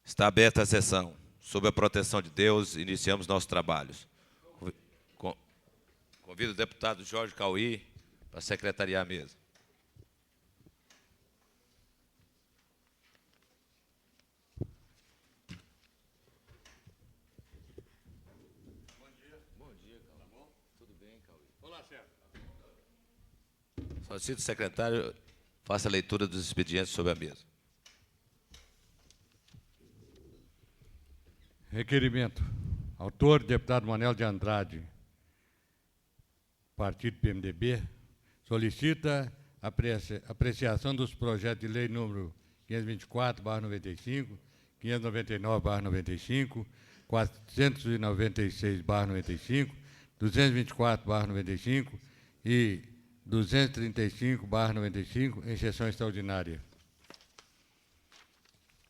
Está aberta a sessão. Sob a proteção de Deus, iniciamos nossos trabalhos. Convido o deputado Jorge Cauí para secretariar a mesa. Bom dia, Cauí. Tudo bem, Cauí? Olá, chefe. Solicito o secretário faça a leitura dos expedientes sobre a mesa. Requerimento. Autor, deputado Manuel de Andrade, partido PMDB, solicita apreciação dos projetos de lei número 524/95, 599/95, 496/95, 224/95 e 235/95 em sessão extraordinária.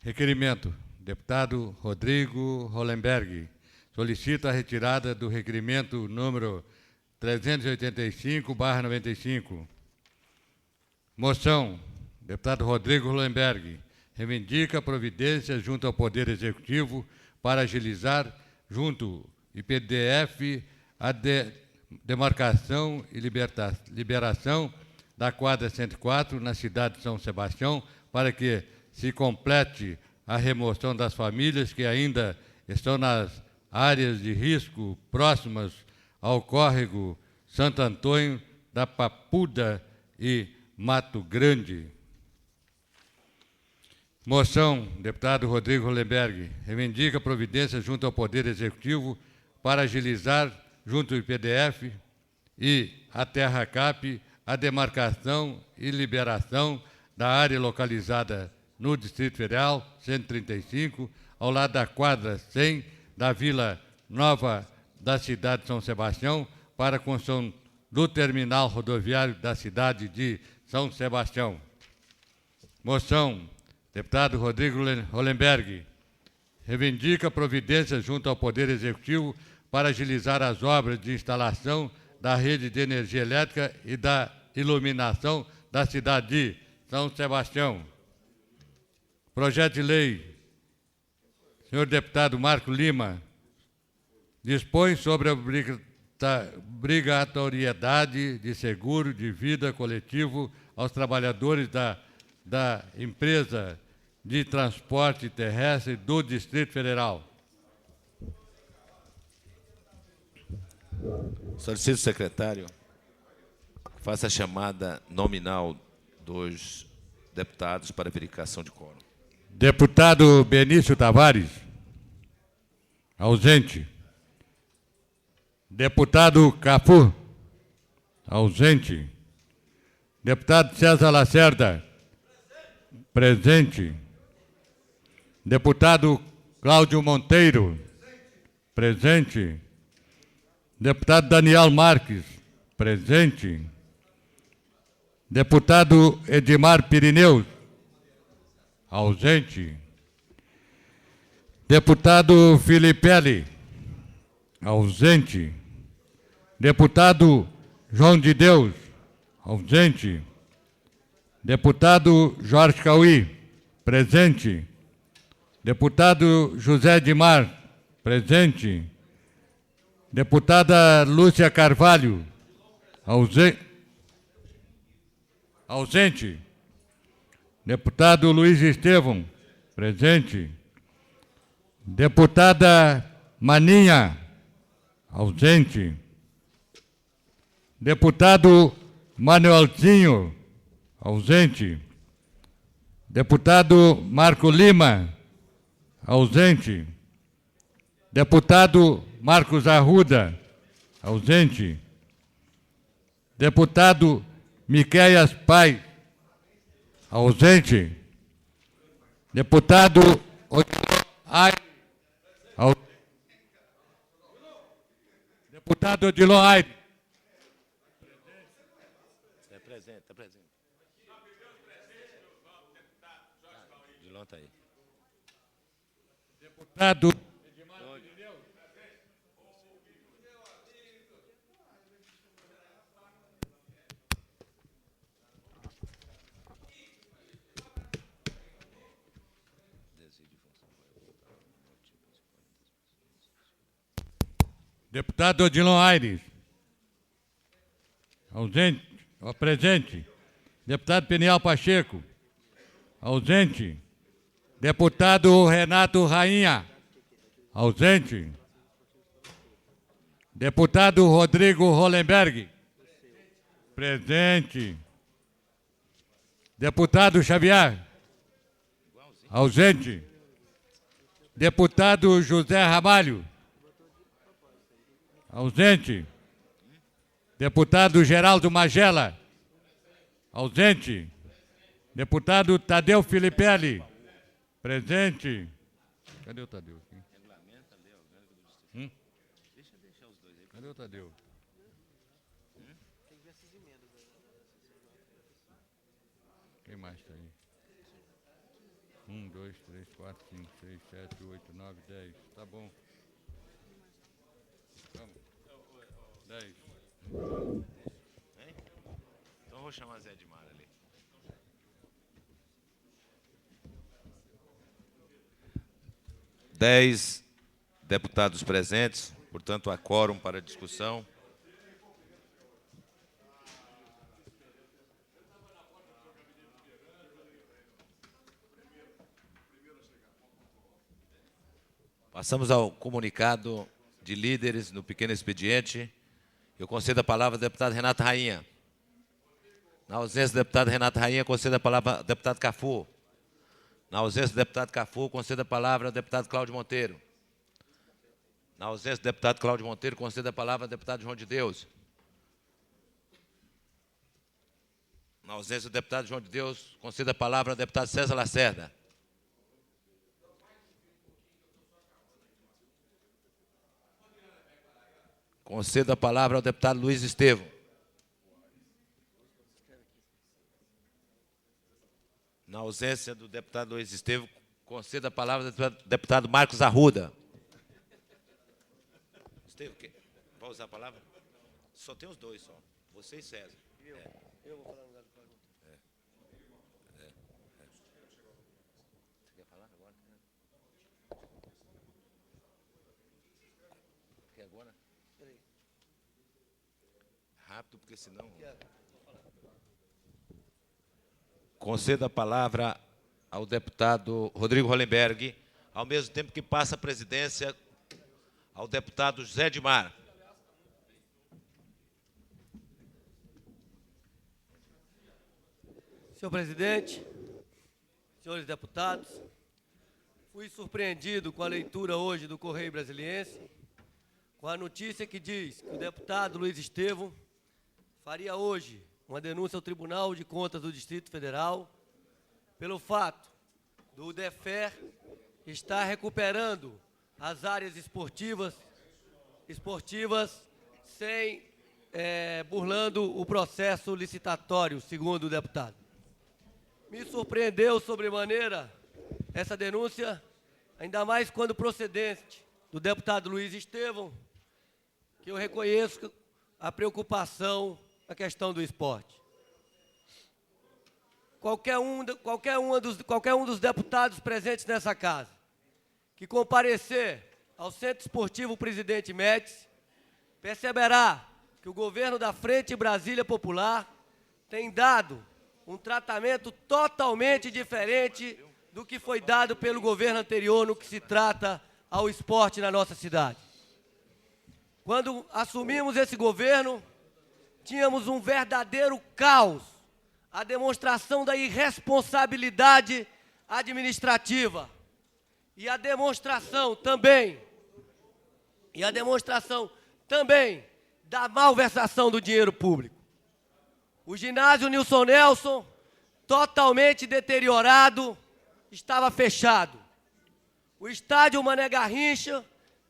Requerimento. Deputado Rodrigo Hollenberg solicita a retirada do requerimento número 385/95. Moção. Deputado Rodrigo Hollenberg reivindica providências junto ao Poder Executivo para agilizar, junto ao IPDF, a demarcação e liberação da quadra 104 na cidade de São Sebastião, para que se complete a remoção das famílias que ainda estão nas áreas de risco próximas ao córrego Santo Antônio da Papuda e Mato Grande. Moção, deputado Rodrigo Hollenberg, reivindica providência junto ao Poder Executivo para agilizar, junto ao IPDF e a TerraCap, a demarcação e liberação da área localizada no Distrito Federal 135, ao lado da quadra 100 da Vila Nova da cidade de São Sebastião, para a construção do terminal rodoviário da cidade de São Sebastião. Moção. Deputado Rodrigo Hollenberg reivindica providências junto ao Poder Executivo para agilizar as obras de instalação da rede de energia elétrica e da iluminação da cidade de São Sebastião. Projeto de lei. Senhor deputado Marco Lima dispõe sobre a obrigatoriedade de seguro de vida coletivo aos trabalhadores da empresa de transporte terrestre do Distrito Federal. Solicito o secretário faça a chamada nominal dos deputados para verificação de quórum. Deputado Benício Tavares, ausente. Deputado Cafu, ausente. Deputado César Lacerda, presente. Deputado Cláudio Monteiro, presente. Deputado Daniel Marques, presente. Deputado Edmar Pirineus, ausente. Deputado Filipelli, ausente. Deputado João de Deus, ausente. Deputado Jorge Cauí, presente. Deputado José Edmar, presente. Deputada Lúcia Carvalho, ausente. Deputado Luiz Estevão, presente. Deputada Maninha, ausente. Deputado Manuelzinho, ausente. Deputado Marco Lima, ausente. Deputado Marcos Arruda, ausente. Deputado Miqueias Pai, ausente. Deputado Deputado Odilon Aire. É presente, está presente. Odilon está aí. Deputado Deputado Odilon Aires. Ausente. Presente. Deputado Peniel Pacheco. Ausente. Deputado Renato Rainha. Ausente. Deputado Rodrigo Hollenberg. Presente. Deputado Xavier. Ausente. Deputado José Ramalho. Ausente. Deputado Geraldo Magela. Ausente. Deputado Tadeu Filipelli. Presente. Cadê o Tadeu? Cadê o Tadeu? Quem mais está aí? 1, 2, 3, 4, 5, 6, 7, 8, 9, 10. Tá bom. Vamos. 10. Então eu vou chamar Zé Edmar ali. Dez deputados presentes, portanto, há quórum para discussão. Passamos ao comunicado de líderes no pequeno expediente. Eu concedo a palavra ao deputado Renato Rainha. Na ausência do deputado Renato Rainha, concedo a palavra ao deputado Cafu. Na ausência do deputado Cafu, concedo a palavra ao deputado Cláudio Monteiro. Na ausência do deputado Cláudio Monteiro, concedo a palavra ao deputado João de Deus. Na ausência do deputado João de Deus, concedo a palavra ao deputado César Lacerda. Concedo a palavra ao deputado Luiz Estevão. Na ausência do deputado Luiz Estevão, concedo a palavra ao deputado Marcos Arruda. Estevão, vai usar a palavra? Só tem os dois, só. Você e César. Eu vou falar no lugar do Cláudio. Você quer falar agora? Quer agora? Peraí. Rápido, porque senão... Concedo a palavra ao deputado Rodrigo Hollenberg, ao mesmo tempo que passa a presidência ao deputado José Edmar. Senhor presidente, senhores deputados, fui surpreendido com a leitura hoje do Correio Brasiliense, com a notícia que diz que o deputado Luiz Estevão faria hoje uma denúncia ao Tribunal de Contas do Distrito Federal pelo fato do DEFER estar recuperando as áreas esportivas sem burlando o processo licitatório, segundo o deputado. Me surpreendeu sobremaneira essa denúncia, ainda mais quando procedente do deputado Luiz Estevão, que eu reconheço a preocupação na questão do esporte. Qualquer um dos deputados presentes nessa casa que comparecer ao Centro Esportivo Presidente Médici perceberá que o governo da Frente Brasília Popular tem dado um tratamento totalmente diferente do que foi dado pelo governo anterior no que se trata ao esporte na nossa cidade. Quando assumimos esse governo, tínhamos um verdadeiro caos, a demonstração da irresponsabilidade administrativa e a demonstração também da malversação do dinheiro público. O ginásio Nilson Nelson, totalmente deteriorado, estava fechado. O estádio Mané Garrincha,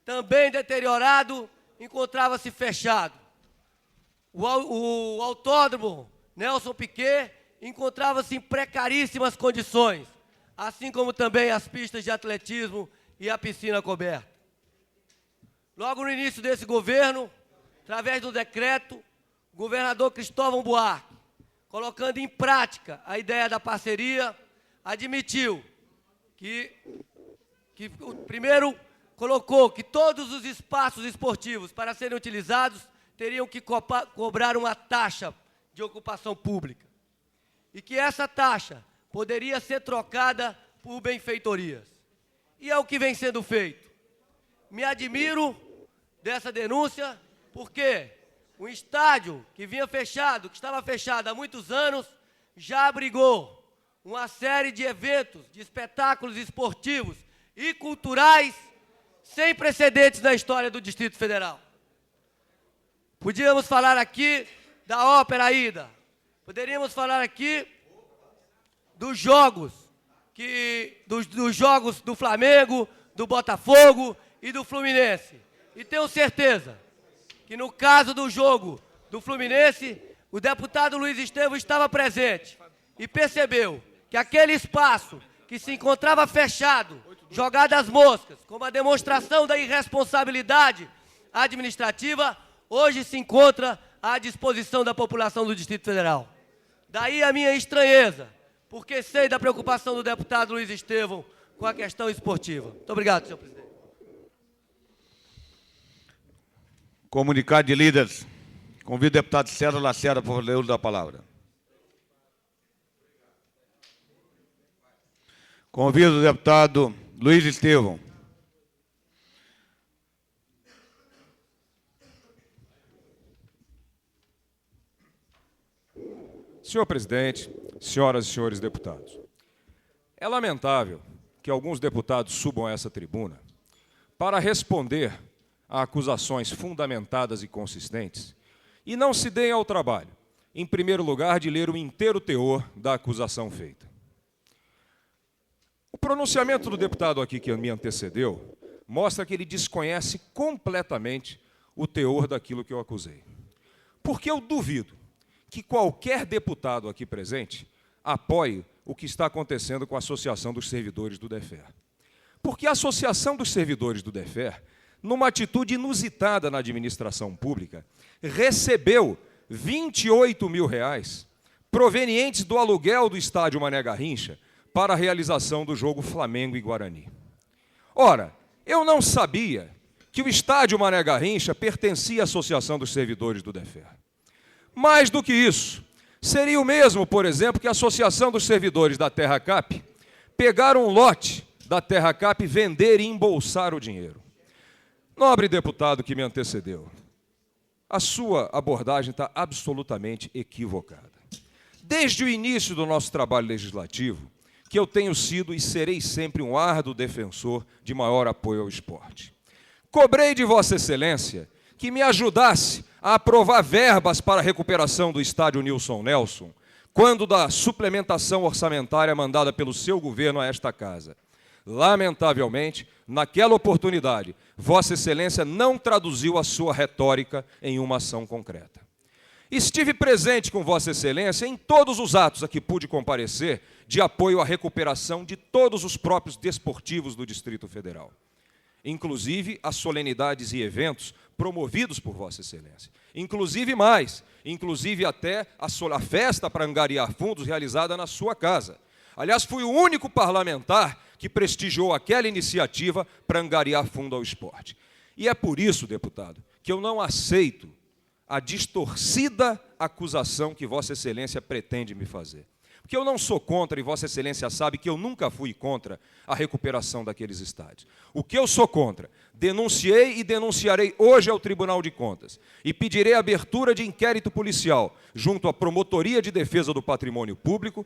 também deteriorado, encontrava-se fechado. O autódromo Nelson Piquet encontrava-se em precaríssimas condições, assim como também as pistas de atletismo e a piscina coberta. Logo no início desse governo, através do decreto, o governador Cristóvão Buarque, colocando em prática a ideia da parceria, admitiu que primeiro colocou que todos os espaços esportivos, para serem utilizados, teriam que cobrar uma taxa de ocupação pública. E que essa taxa poderia ser trocada por benfeitorias. E é o que vem sendo feito. Me admiro dessa denúncia, porque um estádio que vinha fechado, que estava fechado há muitos anos, já abrigou uma série de eventos, de espetáculos esportivos e culturais sem precedentes na história do Distrito Federal. Podíamos falar aqui da Ópera Aida, poderíamos falar aqui dos jogos, dos jogos do Flamengo, do Botafogo e do Fluminense. E tenho certeza que no caso do jogo do Fluminense, o deputado Luiz Estevão estava presente e percebeu que aquele espaço que se encontrava fechado, jogado às moscas, como a demonstração da irresponsabilidade administrativa, hoje se encontra à disposição da população do Distrito Federal. Daí a minha estranheza, porque sei da preocupação do deputado Luiz Estevão com a questão esportiva. Muito obrigado, senhor presidente. Comunicado de líderes. Convido o deputado César Lacerda por ler o da palavra. Convido o deputado Luiz Estevão. Senhor presidente, senhoras e senhores deputados, é lamentável que alguns deputados subam a essa tribuna para responder a acusações fundamentadas e consistentes e não se deem ao trabalho, em primeiro lugar, de ler o inteiro teor da acusação feita. O pronunciamento do deputado aqui que me antecedeu mostra que ele desconhece completamente o teor daquilo que eu acusei. Porque eu duvido que qualquer deputado aqui presente apoie o que está acontecendo com a Associação dos Servidores do DEFER. Porque a Associação dos Servidores do DEFER, numa atitude inusitada na administração pública, recebeu R$28 mil provenientes do aluguel do estádio Mané Garrincha para a realização do jogo Flamengo e Guarani. Ora, eu não sabia que o estádio Mané Garrincha pertencia à Associação dos Servidores do DEFER. Mais do que isso, seria o mesmo, por exemplo, que a Associação dos Servidores da Terra Cap pegar um lote da Terra Cap, vender e embolsar o dinheiro. Nobre deputado que me antecedeu, a sua abordagem está absolutamente equivocada. Desde o início do nosso trabalho legislativo, que eu tenho sido e serei sempre um árduo defensor de maior apoio ao esporte. Cobrei de Vossa Excelência que me ajudasse a aprovar verbas para a recuperação do estádio Nilson Nelson, quando da suplementação orçamentária mandada pelo seu governo a esta casa. Lamentavelmente, naquela oportunidade, Vossa Excelência não traduziu a sua retórica em uma ação concreta. Estive presente com Vossa Excelência em todos os atos a que pude comparecer de apoio à recuperação de todos os próprios desportivos do Distrito Federal, inclusive as solenidades e eventos promovidos por Vossa Excelência. Inclusive até a festa para angariar fundos realizada na sua casa. Aliás, fui o único parlamentar que prestigiou aquela iniciativa para angariar fundo ao esporte. E é por isso, deputado, que eu não aceito a distorcida acusação que Vossa Excelência pretende me fazer. Porque eu não sou contra, e Vossa Excelência sabe que eu nunca fui contra a recuperação daqueles estádios. O que eu sou contra, denunciei e denunciarei hoje ao Tribunal de Contas e pedirei a abertura de inquérito policial junto à Promotoria de Defesa do Patrimônio Público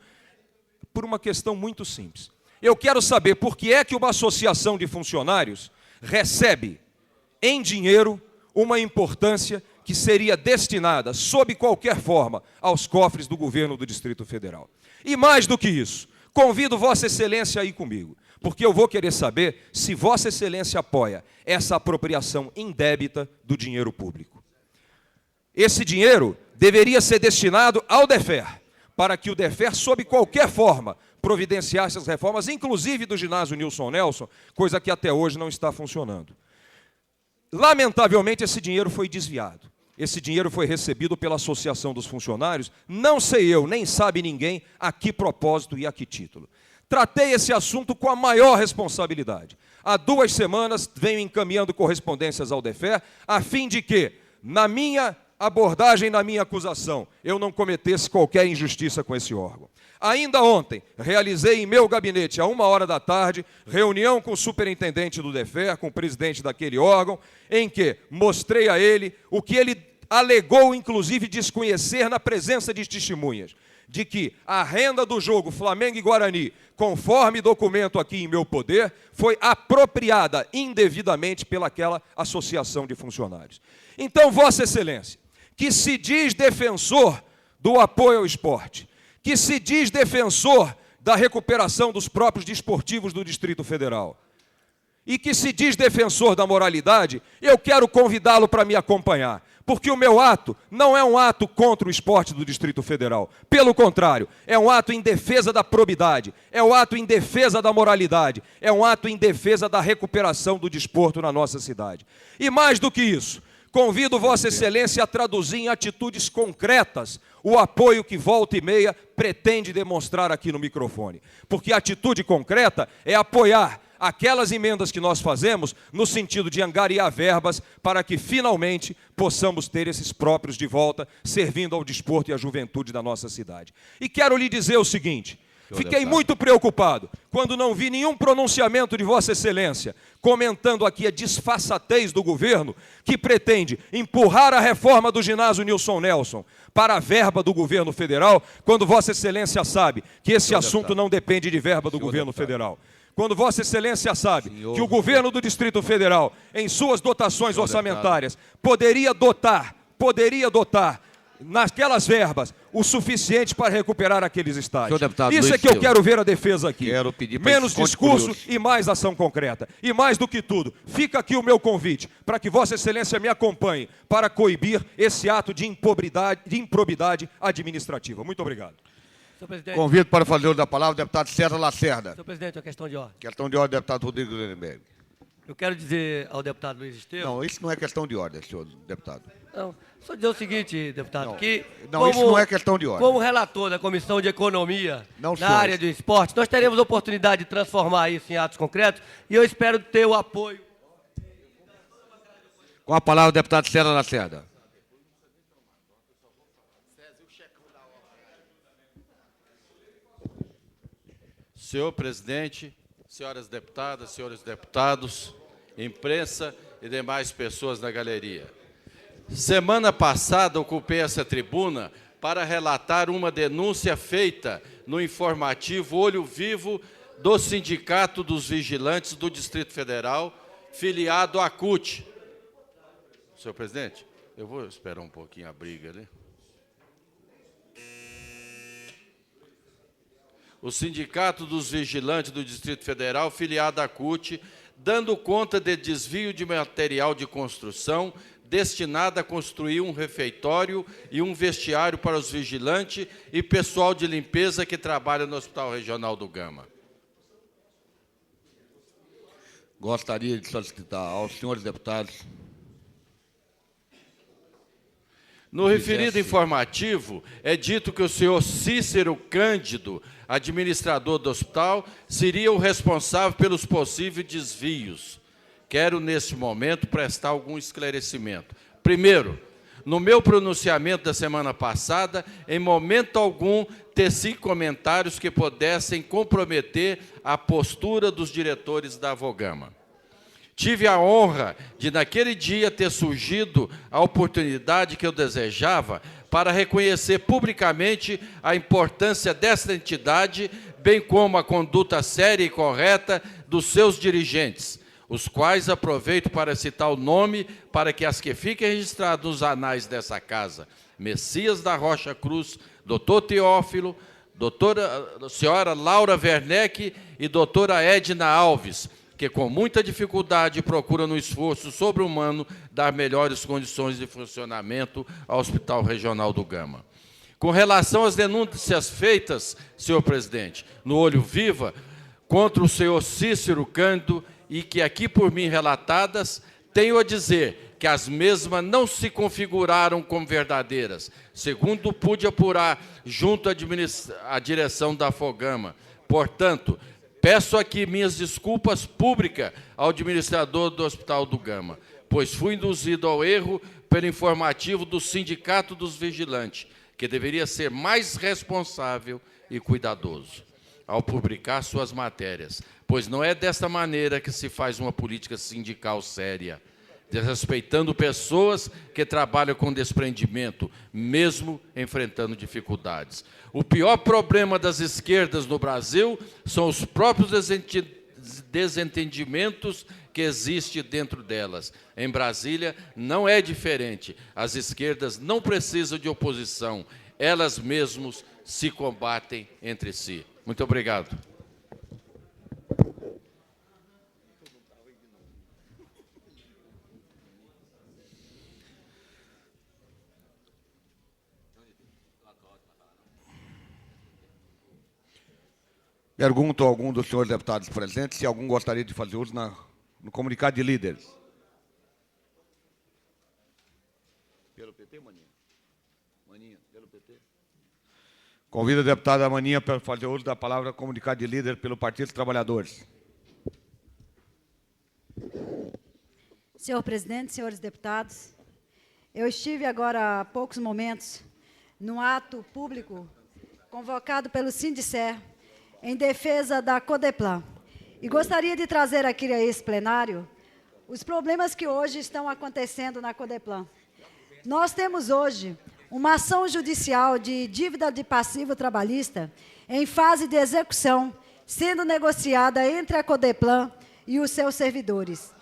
por uma questão muito simples. Eu quero saber por que é que uma associação de funcionários recebe em dinheiro uma importância que seria destinada, sob qualquer forma, aos cofres do governo do Distrito Federal. E mais do que isso, convido Vossa Excelência a ir comigo, porque eu vou querer saber se Vossa Excelência apoia essa apropriação indébita do dinheiro público. Esse dinheiro deveria ser destinado ao DEFER, para que o DEFER, sob qualquer forma, providenciasse as reformas, inclusive do ginásio Nilson Nelson, coisa que até hoje não está funcionando. Lamentavelmente, esse dinheiro foi desviado. Esse dinheiro foi recebido pela Associação dos Funcionários, não sei eu, nem sabe ninguém a que propósito e a que título. tratei esse assunto com a maior responsabilidade. Há 2 semanas venho encaminhando correspondências ao DEFER, a fim de que, na minha abordagem, na minha acusação, eu não cometesse qualquer injustiça com esse órgão. Ainda ontem, realizei em meu gabinete, à 1h da tarde, reunião com o superintendente do DEFER, com o presidente daquele órgão, em que mostrei a ele o que ele alegou, inclusive, desconhecer na presença de testemunhas, de que a renda do jogo Flamengo e Guarani, conforme documento aqui em meu poder, foi apropriada indevidamente pelaquela associação de funcionários. Então, Vossa Excelência, que se diz defensor do apoio ao esporte, que se diz defensor da recuperação dos próprios desportivos do Distrito Federal, e que se diz defensor da moralidade, eu quero convidá-lo para me acompanhar, porque o meu ato não é um ato contra o esporte do Distrito Federal. Pelo contrário, é um ato em defesa da probidade, é um ato em defesa da moralidade, é um ato em defesa da recuperação do desporto na nossa cidade. E mais do que isso, convido Vossa Excelência a traduzir em atitudes concretas o apoio que volta e meia pretende demonstrar aqui no microfone. Porque a atitude concreta é apoiar aquelas emendas que nós fazemos no sentido de angariar verbas para que finalmente possamos ter esses próprios de volta, servindo ao desporto e à juventude da nossa cidade. E quero lhe dizer o seguinte: fiquei muito preocupado quando não vi nenhum pronunciamento de Vossa Excelência comentando aqui a disfarçatez do governo que pretende empurrar a reforma do ginásio Nilson Nelson para a verba do governo federal, quando Vossa Excelência sabe que esse assunto não depende de verba do governo federal. Quando Vossa Excelência sabe que o governo do Distrito Federal, em suas dotações orçamentárias, poderia dotar naquelas verbas o suficiente para recuperar aqueles estádios. Isso é que eu quero ver a defesa aqui. Menos discurso e mais ação concreta. E mais do que tudo, fica aqui o meu convite para que Vossa Excelência me acompanhe para coibir esse ato de improbidade administrativa. Muito obrigado. Senhor presidente. Convido para fazer uso da palavra o deputado César Lacerda. Senhor presidente, uma questão de ordem. Questão de ordem, deputado Rodrigo Lindenberg. Eu quero dizer ao deputado Luiz Estevam... Não, isso não é questão de ordem, senhor deputado. Não, só dizer o seguinte, deputado, que... Não, isso não é questão de ordem. Como relator da Comissão de Economia Não, na senhor. área do esporte, nós teremos a oportunidade de transformar isso em atos concretos e eu espero ter o apoio. Com a palavra o deputado César Lacerda. Senhor presidente, senhoras deputadas, senhores deputados, imprensa e demais pessoas na galeria. Semana passada ocupei essa tribuna para relatar uma denúncia feita no informativo Olho Vivo do Sindicato dos Vigilantes do Distrito Federal, filiado à CUT. Senhor presidente, eu vou esperar um pouquinho a briga ali. O Sindicato dos Vigilantes do Distrito Federal, filiado à CUT, dando conta de desvio de material de construção destinado a construir um refeitório e um vestiário para os vigilantes e pessoal de limpeza que trabalha no Hospital Regional do Gama. Gostaria de solicitar aos senhores deputados... No referido informativo, é dito que o senhor Cícero Cândido, administrador do hospital, seria o responsável pelos possíveis desvios. Quero, neste momento, prestar algum esclarecimento. Primeiro, no meu pronunciamento da semana passada, em momento algum, teci comentários que pudessem comprometer a postura dos diretores da Avogama. Tive a honra de, naquele dia, ter surgido a oportunidade que eu desejava para reconhecer publicamente a importância dessa entidade, bem como a conduta séria e correta dos seus dirigentes, os quais aproveito para citar o nome para que as que fiquem registradas nos anais dessa casa: Messias da Rocha Cruz, doutor Teófilo, senhora Laura Werneck e doutora Edna Alves, que com muita dificuldade procura no esforço sobre-humano dar melhores condições de funcionamento ao Hospital Regional do Gama. Com relação às denúncias feitas, senhor presidente, no Olho Viva, contra o senhor Cícero Cândido, e que aqui por mim relatadas, tenho a dizer que as mesmas não se configuraram como verdadeiras, segundo pude apurar junto à direção da Afogama, Portanto, peço aqui minhas desculpas públicas ao administrador do Hospital do Gama, pois fui induzido ao erro pelo informativo do Sindicato dos Vigilantes, que deveria ser mais responsável e cuidadoso ao publicar suas matérias, pois não é desta maneira que se faz uma política sindical séria, desrespeitando pessoas que trabalham com desprendimento, mesmo enfrentando dificuldades. O pior problema das esquerdas no Brasil são os próprios desentendimentos que existem dentro delas. Em Brasília não é diferente. As esquerdas não precisam de oposição, elas mesmas se combatem entre si. Muito obrigado. Pergunto a algum dos senhores deputados presentes se algum gostaria de fazer uso no comunicado de líderes. Pelo PT, Maninha? Maninha, pelo PT. Convido a deputada Maninha para fazer uso da palavra comunicado de líder pelo Partido dos Trabalhadores. Senhor presidente, senhores deputados, eu estive agora há poucos momentos num ato público convocado pelo Sindicer em defesa da Codeplan. E gostaria de trazer aqui a esse plenário os problemas que hoje estão acontecendo na Codeplan. Nós temos hoje uma ação judicial de dívida de passivo trabalhista em fase de execução, sendo negociada entre a Codeplan e os seus servidores.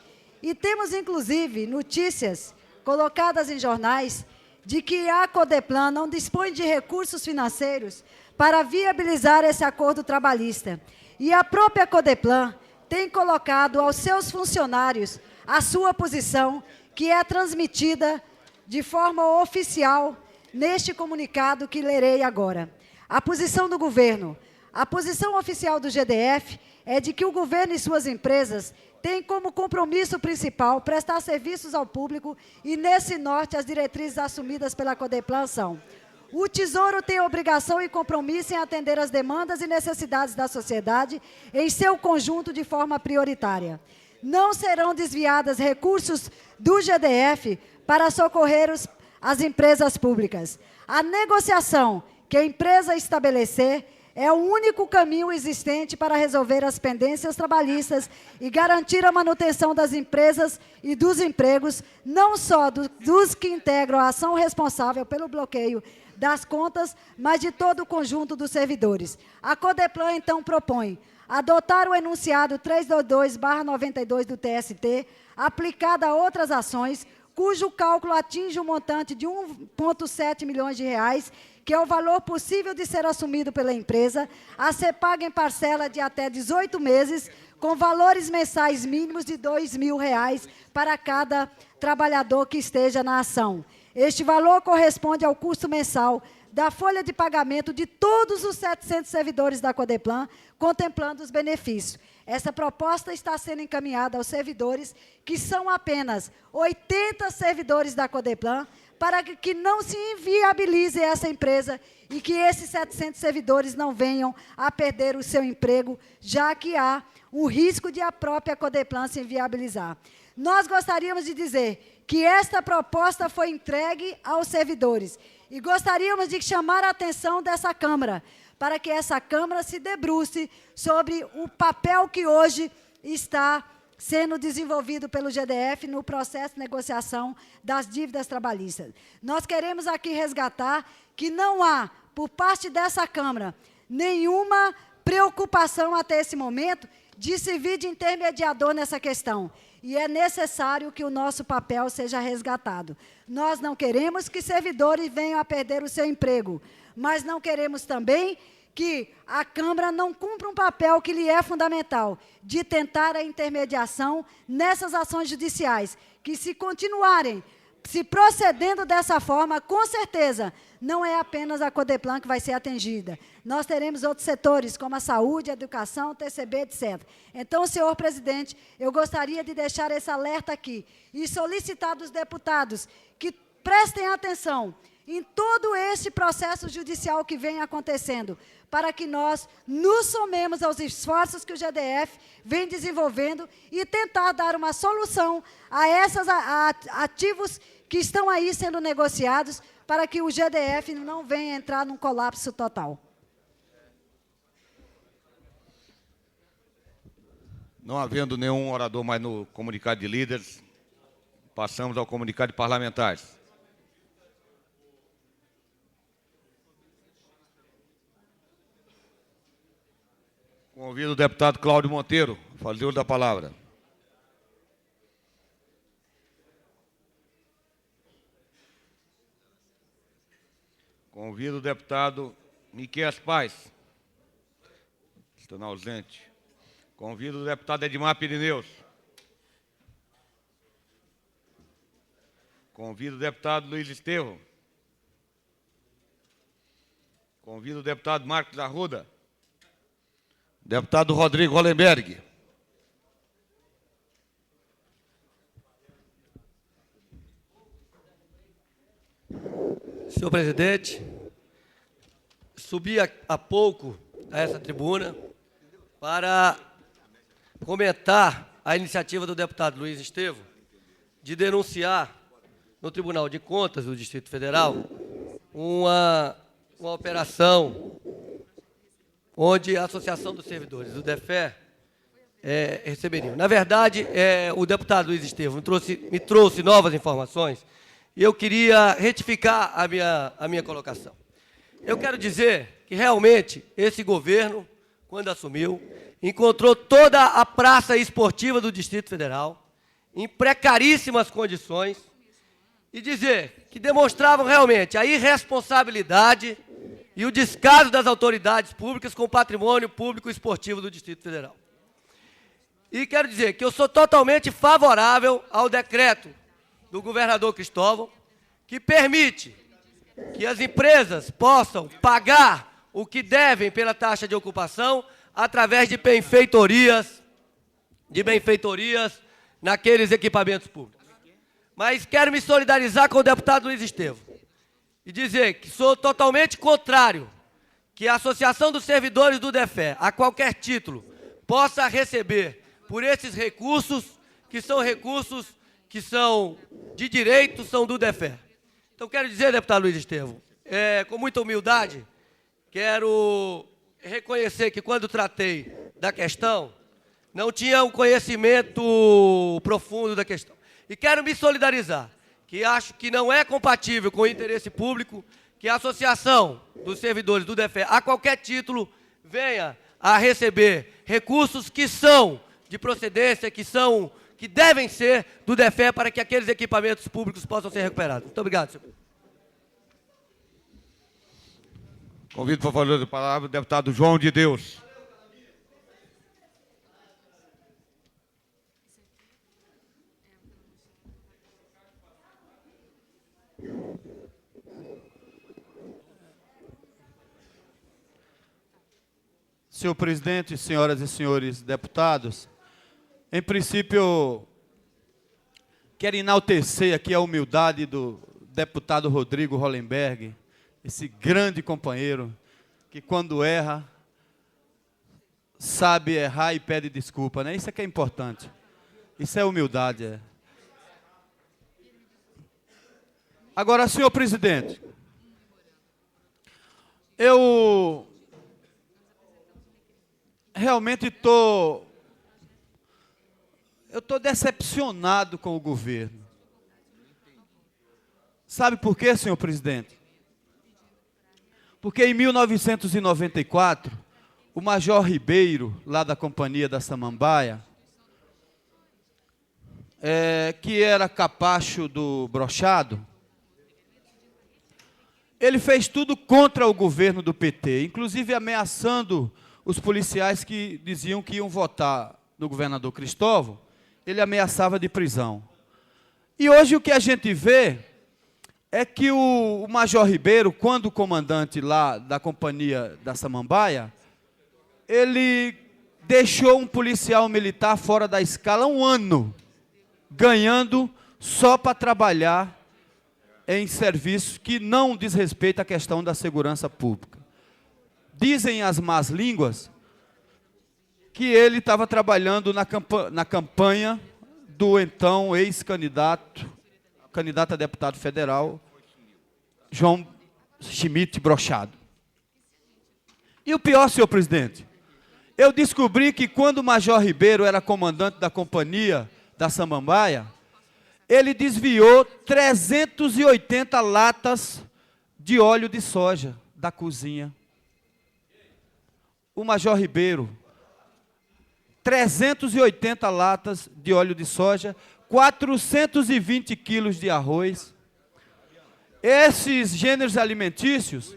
E temos, inclusive, notícias colocadas em jornais de que a Codeplan não dispõe de recursos financeiros para viabilizar esse acordo trabalhista. E a própria Codeplan tem colocado aos seus funcionários a sua posição, que é transmitida de forma oficial neste comunicado que lerei agora. A posição do governo. A posição oficial do GDF é de que o governo e suas empresas têm como compromisso principal prestar serviços ao público e, nesse norte, as diretrizes assumidas pela Codeplan são: o Tesouro tem obrigação e compromisso em atender as demandas e necessidades da sociedade em seu conjunto de forma prioritária. Não serão desviados recursos do GDF para socorrer as empresas públicas. A negociação que a empresa estabelecer é o único caminho existente para resolver as pendências trabalhistas e garantir a manutenção das empresas e dos empregos, não só dos que integram a ação responsável pelo bloqueio das contas, mas de todo o conjunto dos servidores. A Codeplan, então, propõe adotar o enunciado 322/92 do TST, aplicado a outras ações, cujo cálculo atinge um montante de 1,7 milhões de reais, que é o valor possível de ser assumido pela empresa, a ser pago em parcela de até 18 meses, com valores mensais mínimos de R$ 2.000 para cada trabalhador que esteja na ação. Este valor corresponde ao custo mensal da folha de pagamento de todos os 700 servidores da Codeplan, contemplando os benefícios. Essa proposta está sendo encaminhada aos servidores, que são apenas 80 servidores da Codeplan, para que não se inviabilize essa empresa e que esses 700 servidores não venham a perder o seu emprego, já que há um risco de a própria Codeplan se inviabilizar. Nós gostaríamos de dizer que esta proposta foi entregue aos servidores e gostaríamos de chamar a atenção dessa Câmara, para que essa Câmara se debruce sobre o papel que hoje está sendo desenvolvido pelo GDF no processo de negociação das dívidas trabalhistas. Nós queremos aqui resgatar que não há, por parte dessa Câmara, nenhuma preocupação até esse momento de servir de intermediador nessa questão. E é necessário que o nosso papel seja resgatado. Nós não queremos que servidores venham a perder o seu emprego, mas não queremos também que a Câmara não cumpra um papel que lhe é fundamental, de tentar a intermediação nessas ações judiciais, que se continuarem se procedendo dessa forma, com certeza, não é apenas a Codeplan que vai ser atingida. Nós teremos outros setores, como a saúde, a educação, TCB, etc. Então, senhor presidente, eu gostaria de deixar esse alerta aqui e solicitar dos deputados que prestem atenção em todo esse processo judicial que vem acontecendo, para que nós nos somemos aos esforços que o GDF vem desenvolvendo e tentar dar uma solução a esses ativos que estão aí sendo negociados, para que o GDF não venha entrar num colapso total. Não havendo nenhum orador mais no comunicado de líderes, passamos ao comunicado de parlamentares. Convido o deputado Cláudio Monteiro, fazedor da palavra. Convido o deputado Miqueias Paz, estando ausente. Convido o deputado Edmar Pirineus. Convido o deputado Luiz Estevão. Convido o deputado Marcos Arruda. Deputado Rodrigo Hollenberg. Senhor presidente, subi há pouco a essa tribuna para comentar a iniciativa do deputado Luiz Estevão de denunciar no Tribunal de Contas do Distrito Federal uma operação onde a Associação dos Servidores do DEFE receberia. Na verdade, o deputado Luiz Estevão me trouxe novas informações e eu queria retificar a minha colocação. Eu quero dizer que, realmente, esse governo, quando assumiu, encontrou toda a praça esportiva do Distrito Federal em precaríssimas condições e dizer que demonstravam realmente a irresponsabilidade e o descaso das autoridades públicas com o patrimônio público esportivo do Distrito Federal. E quero dizer que eu sou totalmente favorável ao decreto do governador Cristóvão, que permite que as empresas possam pagar o que devem pela taxa de ocupação através de benfeitorias naqueles equipamentos públicos. Mas quero me solidarizar com o deputado Luiz Estevão e dizer que sou totalmente contrário que a Associação dos Servidores do DEFE, a qualquer título, possa receber por esses recursos que são de direito, são do DEFE. Então, quero dizer, deputado Luiz Estevão, com muita humildade, quero reconhecer que, quando tratei da questão, não tinha um conhecimento profundo da questão. E quero me solidarizar, que acho que não é compatível com o interesse público que a Associação dos Servidores do DEFE, a qualquer título, venha a receber recursos que são de procedência, que devem ser do DEFE para que aqueles equipamentos públicos possam ser recuperados. Muito obrigado, senhor. Convido, por favor, a palavra o deputado João de Deus. Senhor presidente, senhoras e senhores deputados, em princípio, quero enaltecer aqui a humildade do deputado Rodrigo Hollenberg, esse grande companheiro que, quando erra, sabe errar e pede desculpa, né? Isso é que é importante. Isso é humildade. Agora, senhor presidente, eu realmente estou decepcionado com o governo. Sabe por quê, senhor presidente? Porque em 1994, o Major Ribeiro, lá da Companhia da Samambaia, que era capacho do brochado, ele fez tudo contra o governo do PT, inclusive ameaçando os policiais que diziam que iam votar no governador Cristóvão, ele ameaçava de prisão. E hoje o que a gente vê é que o Major Ribeiro, quando comandante lá da Companhia da Samambaia, ele deixou um policial militar fora da escala 1 ano, ganhando só para trabalhar em serviços que não diz respeito à questão da segurança pública. Dizem as más línguas que ele estava trabalhando na campanha do então candidato a deputado federal, João Schmidt Brochado. E o pior, senhor presidente, eu descobri que quando o Major Ribeiro era comandante da companhia da Samambaia, ele desviou 380 latas de óleo de soja da cozinha. O Major Ribeiro, 380 latas de óleo de soja, 420 quilos de arroz. Esses gêneros alimentícios,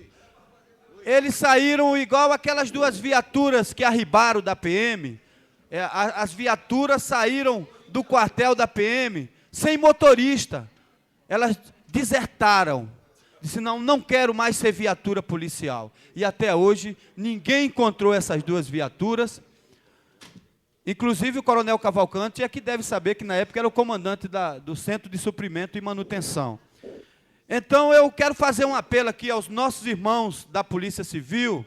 eles saíram igual aquelas duas viaturas que arribaram da PM. As viaturas saíram do quartel da PM sem motorista. Elas desertaram. Disse, não quero mais ser viatura policial. E até hoje, ninguém encontrou essas duas viaturas. Inclusive, o coronel Cavalcante é que deve saber que, na época, era o comandante do Centro de Suprimento e Manutenção. Então, eu quero fazer um apelo aqui aos nossos irmãos da Polícia Civil,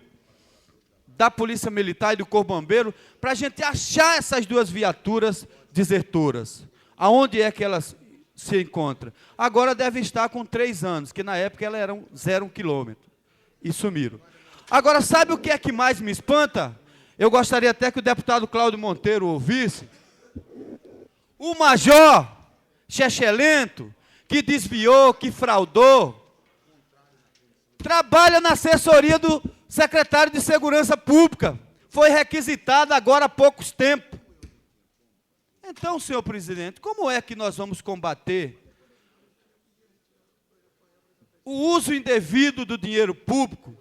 da Polícia Militar e do Corpo Bombeiro, para a gente achar essas duas viaturas desertoras. Aonde é que elas se encontram? Agora devem estar com 3 anos, que na época elas eram 0 quilômetro, e sumiram. Agora, sabe o que é que mais me espanta? Eu gostaria até que o deputado Cláudio Monteiro ouvisse. O major Chechelento, que desviou, que fraudou, trabalha na assessoria do secretário de Segurança Pública. Foi requisitado agora há poucos tempos. Então, senhor presidente, como é que nós vamos combater o uso indevido do dinheiro público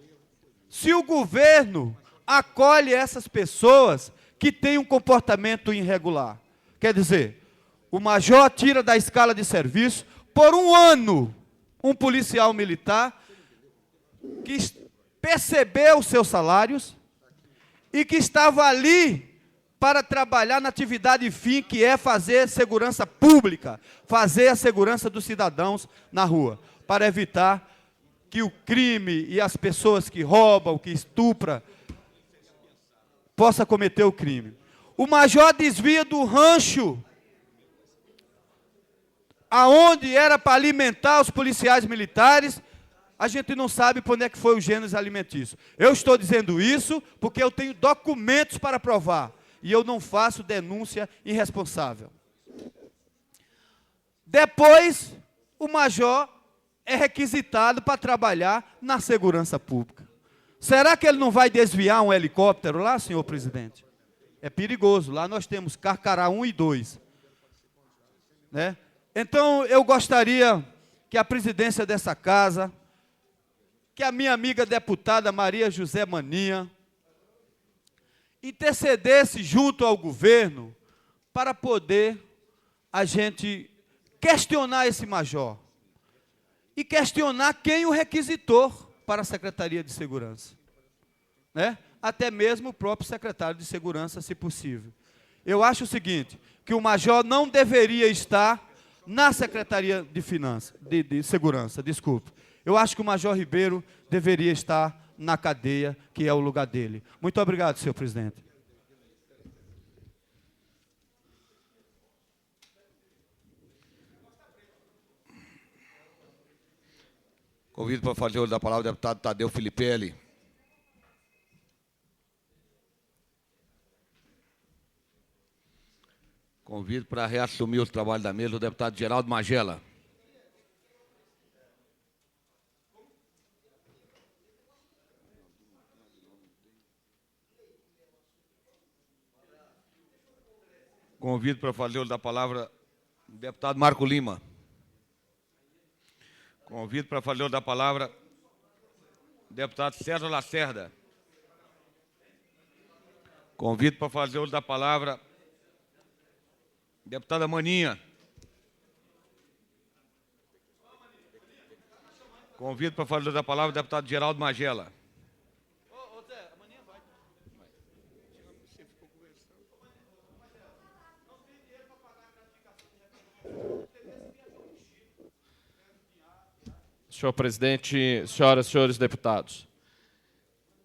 se o governo acolhe essas pessoas que têm um comportamento irregular? Quer dizer, o major tira da escala de serviço por 1 ano um policial militar que percebeu os seus salários e que estava ali para trabalhar na atividade fim, que é fazer segurança pública, fazer a segurança dos cidadãos na rua, para evitar que o crime e as pessoas que roubam, que estupram, possa cometer o crime. O major desvia do rancho, aonde era para alimentar os policiais militares. A gente não sabe para onde é que foi o gênero alimentício. Eu estou dizendo isso porque eu tenho documentos para provar. E eu não faço denúncia irresponsável. Depois, o major é requisitado para trabalhar na segurança pública. Será que ele não vai desviar um helicóptero lá, senhor presidente? É perigoso. Lá nós temos Carcará 1 e 2. Né? Então, eu gostaria que a presidência dessa casa, que a minha amiga deputada Maria José Maninha, intercedesse junto ao governo para poder a gente questionar esse major e questionar quem o requisitou para a Secretaria de Segurança. Né? Até mesmo o próprio secretário de Segurança, se possível. Eu acho o seguinte, que o major não deveria estar na Secretaria de Finanças, de Segurança, desculpe. Eu acho que o major Ribeiro deveria estar na cadeia, que é o lugar dele. Muito obrigado, senhor presidente. Convido para fazer uso da palavra o deputado Tadeu Filipelli. Convido para reassumir os trabalhos da mesa o deputado Geraldo Magela. Convido para fazer uso da palavra o deputado Marco Lima. Convido para fazer uso da palavra o deputado César Lacerda. Convido para fazer uso da palavra a deputada Maninha. Convido para fazer uso da palavra o deputado Geraldo Magela. senhor presidente, senhoras e senhores deputados.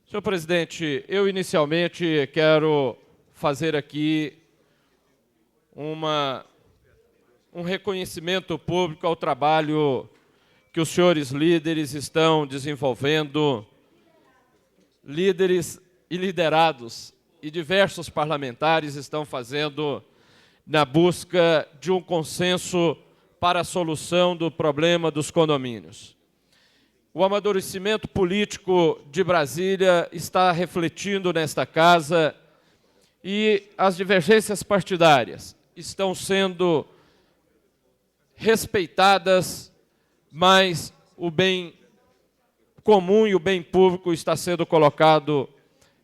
Senhor presidente, eu inicialmente quero fazer aqui um reconhecimento público ao trabalho que os senhores líderes estão desenvolvendo, líderes e liderados e diversos parlamentares estão fazendo na busca de um consenso para a solução do problema dos condomínios. O amadurecimento político de Brasília está refletindo nesta casa e as divergências partidárias estão sendo respeitadas, mas o bem comum e o bem público está sendo colocado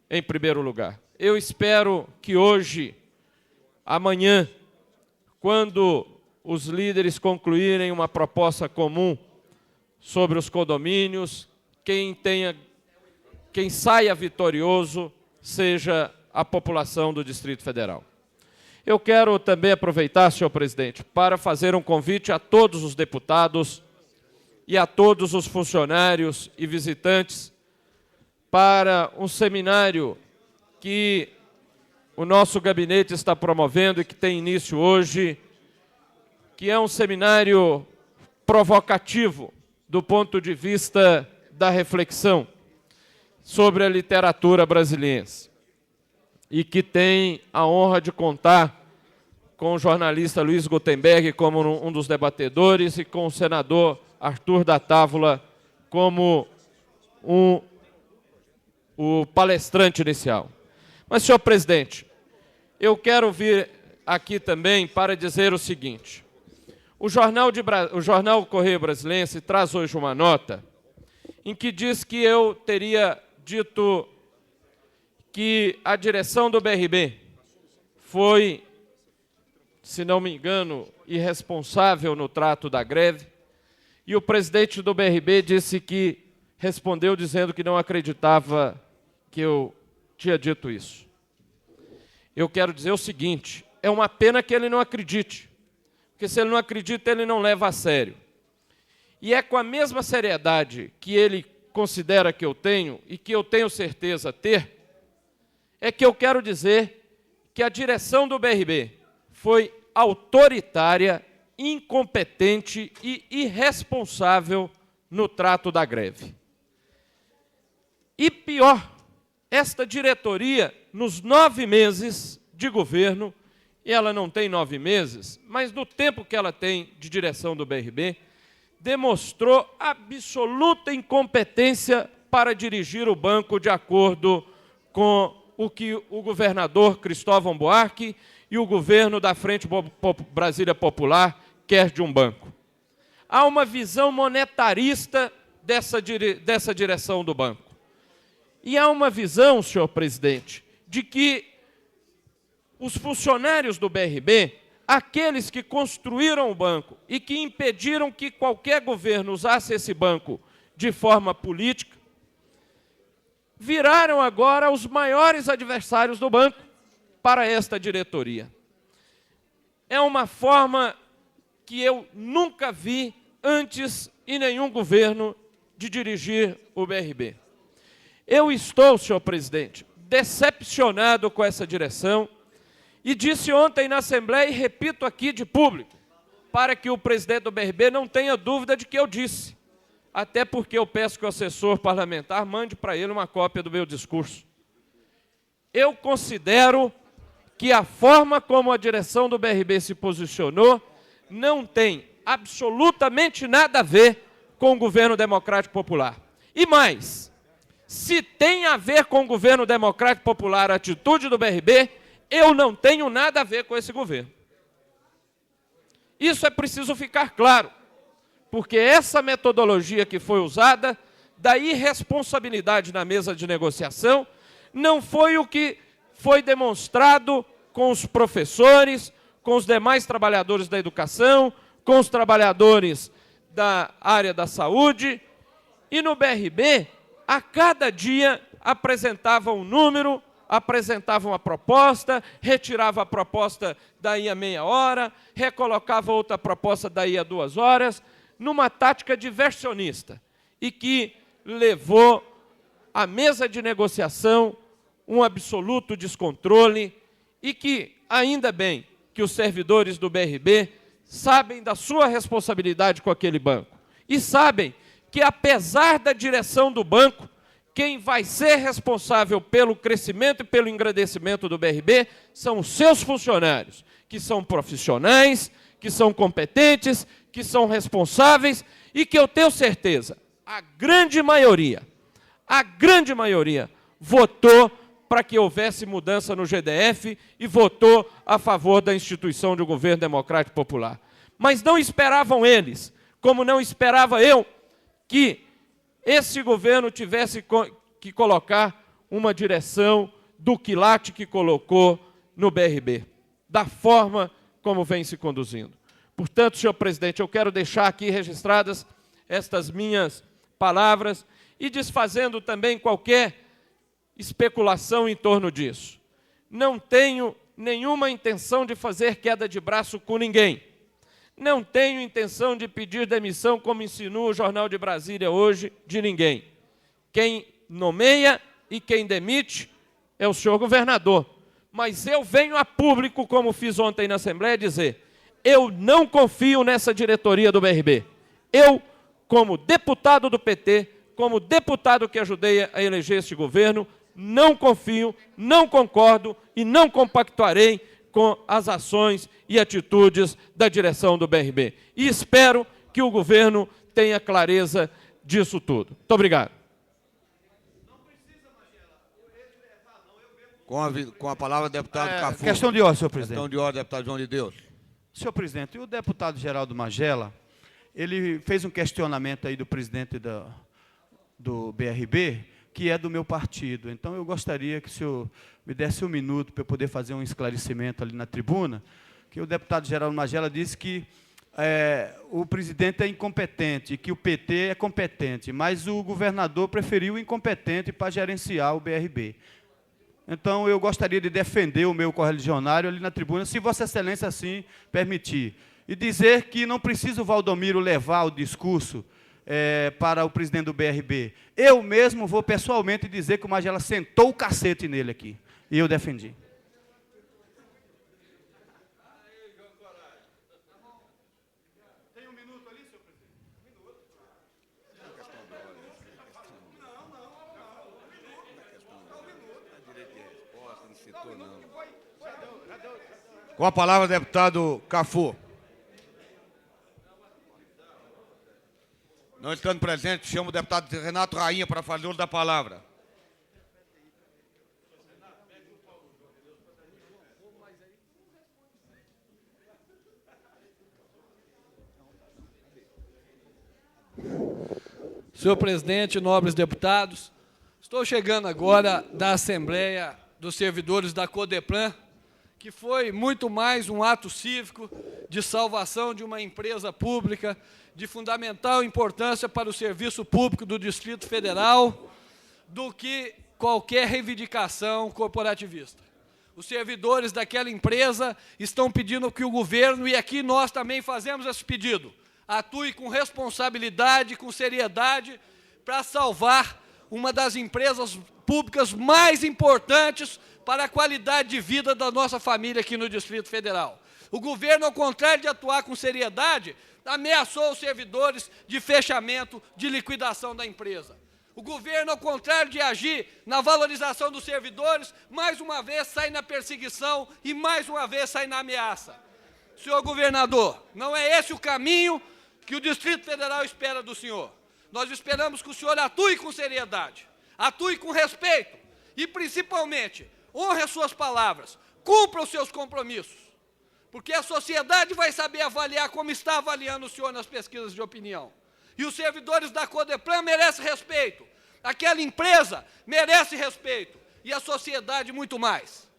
em primeiro lugar. Eu espero que hoje, amanhã, quando os líderes concluírem uma proposta comum sobre os condomínios, quem saia vitorioso seja a população do Distrito Federal. Eu quero também aproveitar, senhor presidente, para fazer um convite a todos os deputados e a todos os funcionários e visitantes para um seminário que o nosso gabinete está promovendo e que tem início hoje, que é um seminário provocativo do ponto de vista da reflexão sobre a literatura brasileira e que tem a honra de contar com o jornalista Luiz Gutenberg como um dos debatedores e com o senador Arthur da Távola como o palestrante inicial. Mas, senhor presidente, eu quero vir aqui também para dizer o seguinte. O jornal Correio Brasiliense traz hoje uma nota em que diz que eu teria dito que a direção do BRB foi, se não me engano, irresponsável no trato da greve, e o presidente do BRB disse que respondeu dizendo que não acreditava que eu tinha dito isso. Eu quero dizer o seguinte, é uma pena que ele não acredite, porque se ele não acredita, ele não leva a sério. E é com a mesma seriedade que ele considera que eu tenho, e que eu tenho certeza ter, é que eu quero dizer que a direção do BRB foi autoritária, incompetente e irresponsável no trato da greve. E pior, esta diretoria, nos 9 meses de governo, e ela não tem 9 meses, mas no tempo que ela tem de direção do BRB, demonstrou absoluta incompetência para dirigir o banco de acordo com o que o governador Cristóvão Buarque e o governo da Frente Brasília Popular quer de um banco. Há uma visão monetarista dessa direção do banco. E há uma visão, senhor presidente, de que os funcionários do BRB, aqueles que construíram o banco e que impediram que qualquer governo usasse esse banco de forma política, viraram agora os maiores adversários do banco para esta diretoria. É uma forma que eu nunca vi antes em nenhum governo de dirigir o BRB. Eu estou, senhor presidente, decepcionado com essa direção e disse ontem na Assembleia e repito aqui de público, para que o presidente do BRB não tenha dúvida de que eu disse. Até porque eu peço que o assessor parlamentar mande para ele uma cópia do meu discurso. Eu considero que a forma como a direção do BRB se posicionou não tem absolutamente nada a ver com o governo democrático popular. E mais, se tem a ver com o governo democrático popular a atitude do BRB, eu não tenho nada a ver com esse governo. Isso é preciso ficar claro, porque essa metodologia que foi usada, da irresponsabilidade na mesa de negociação, não foi o que foi demonstrado com os professores, com os demais trabalhadores da educação, com os trabalhadores da área da saúde, e no BRB, a cada dia apresentava um número, apresentava uma proposta, retirava a proposta daí a meia hora, recolocava outra proposta daí a 2 horas, numa tática diversionista e que levou à mesa de negociação um absoluto descontrole e que, ainda bem, que os servidores do BRB sabem da sua responsabilidade com aquele banco e sabem que, apesar da direção do banco, quem vai ser responsável pelo crescimento e pelo engrandecimento do BRB são os seus funcionários, que são profissionais, que são competentes, que são responsáveis e que eu tenho certeza, a grande maioria votou para que houvesse mudança no GDF e votou a favor da instituição de um governo democrático popular. Mas não esperavam eles, como não esperava eu, que esse governo tivesse que colocar uma direção do quilate que colocou no BRB, da forma como vem se conduzindo. Portanto, senhor presidente, eu quero deixar aqui registradas estas minhas palavras e desfazendo também qualquer especulação em torno disso. Não tenho nenhuma intenção de fazer queda de braço com ninguém. Não tenho intenção de pedir demissão, como insinua o Jornal de Brasília hoje, de ninguém. Quem nomeia e quem demite é o senhor governador. Mas eu venho a público, como fiz ontem na Assembleia, dizer: eu não confio nessa diretoria do BRB. Eu, como deputado do PT, como deputado que ajudei a eleger este governo, não confio, não concordo e não compactuarei com as ações e atitudes da direção do BRB. E espero que o governo tenha clareza disso tudo. Muito obrigado. Com a palavra, deputado Cafu. Questão de ordem, senhor presidente. Questão de ordem, deputado João de Deus. Senhor presidente, o deputado Geraldo Magela, ele fez um questionamento aí do presidente do BRB, que é do meu partido. Então, eu gostaria que o senhor me desse um minuto para eu poder fazer um esclarecimento ali na tribuna, que o deputado Geraldo Magela disse que o presidente é incompetente, que o PT é competente, mas o governador preferiu o incompetente para gerenciar o BRB. Então, eu gostaria de defender o meu correligionário ali na tribuna, se Vossa Excelência assim permitir. E dizer que não precisa o Valdomiro levar o discurso para o presidente do BRB. Eu mesmo vou pessoalmente dizer que o Magela sentou o cacete nele aqui. E eu defendi. Tem um minuto ali, senhor presidente? Um minuto. Com a palavra, deputado Cafu. Não estando presente, chamo o deputado Renato Rainha para fazer uso da palavra. Senhor presidente, nobres deputados, estou chegando agora da Assembleia dos Servidores da Codeplan, que foi muito mais um ato cívico de salvação de uma empresa pública de fundamental importância para o serviço público do Distrito Federal do que qualquer reivindicação corporativista. Os servidores daquela empresa estão pedindo que o governo, e aqui nós também fazemos esse pedido, atue com responsabilidade, com seriedade, para salvar uma das empresas públicas mais importantes para a qualidade de vida da nossa família aqui no Distrito Federal. O governo, ao contrário de atuar com seriedade, ameaçou os servidores de fechamento, de liquidação da empresa. O governo, ao contrário de agir na valorização dos servidores, mais uma vez sai na perseguição e mais uma vez sai na ameaça. Senhor governador, não é esse o caminho que o Distrito Federal espera do senhor. Nós esperamos que o senhor atue com seriedade, atue com respeito e, principalmente, honre as suas palavras, cumpra os seus compromissos, porque a sociedade vai saber avaliar como está avaliando o senhor nas pesquisas de opinião. E os servidores da Codeplan merecem respeito, aquela empresa merece respeito, e a sociedade muito mais.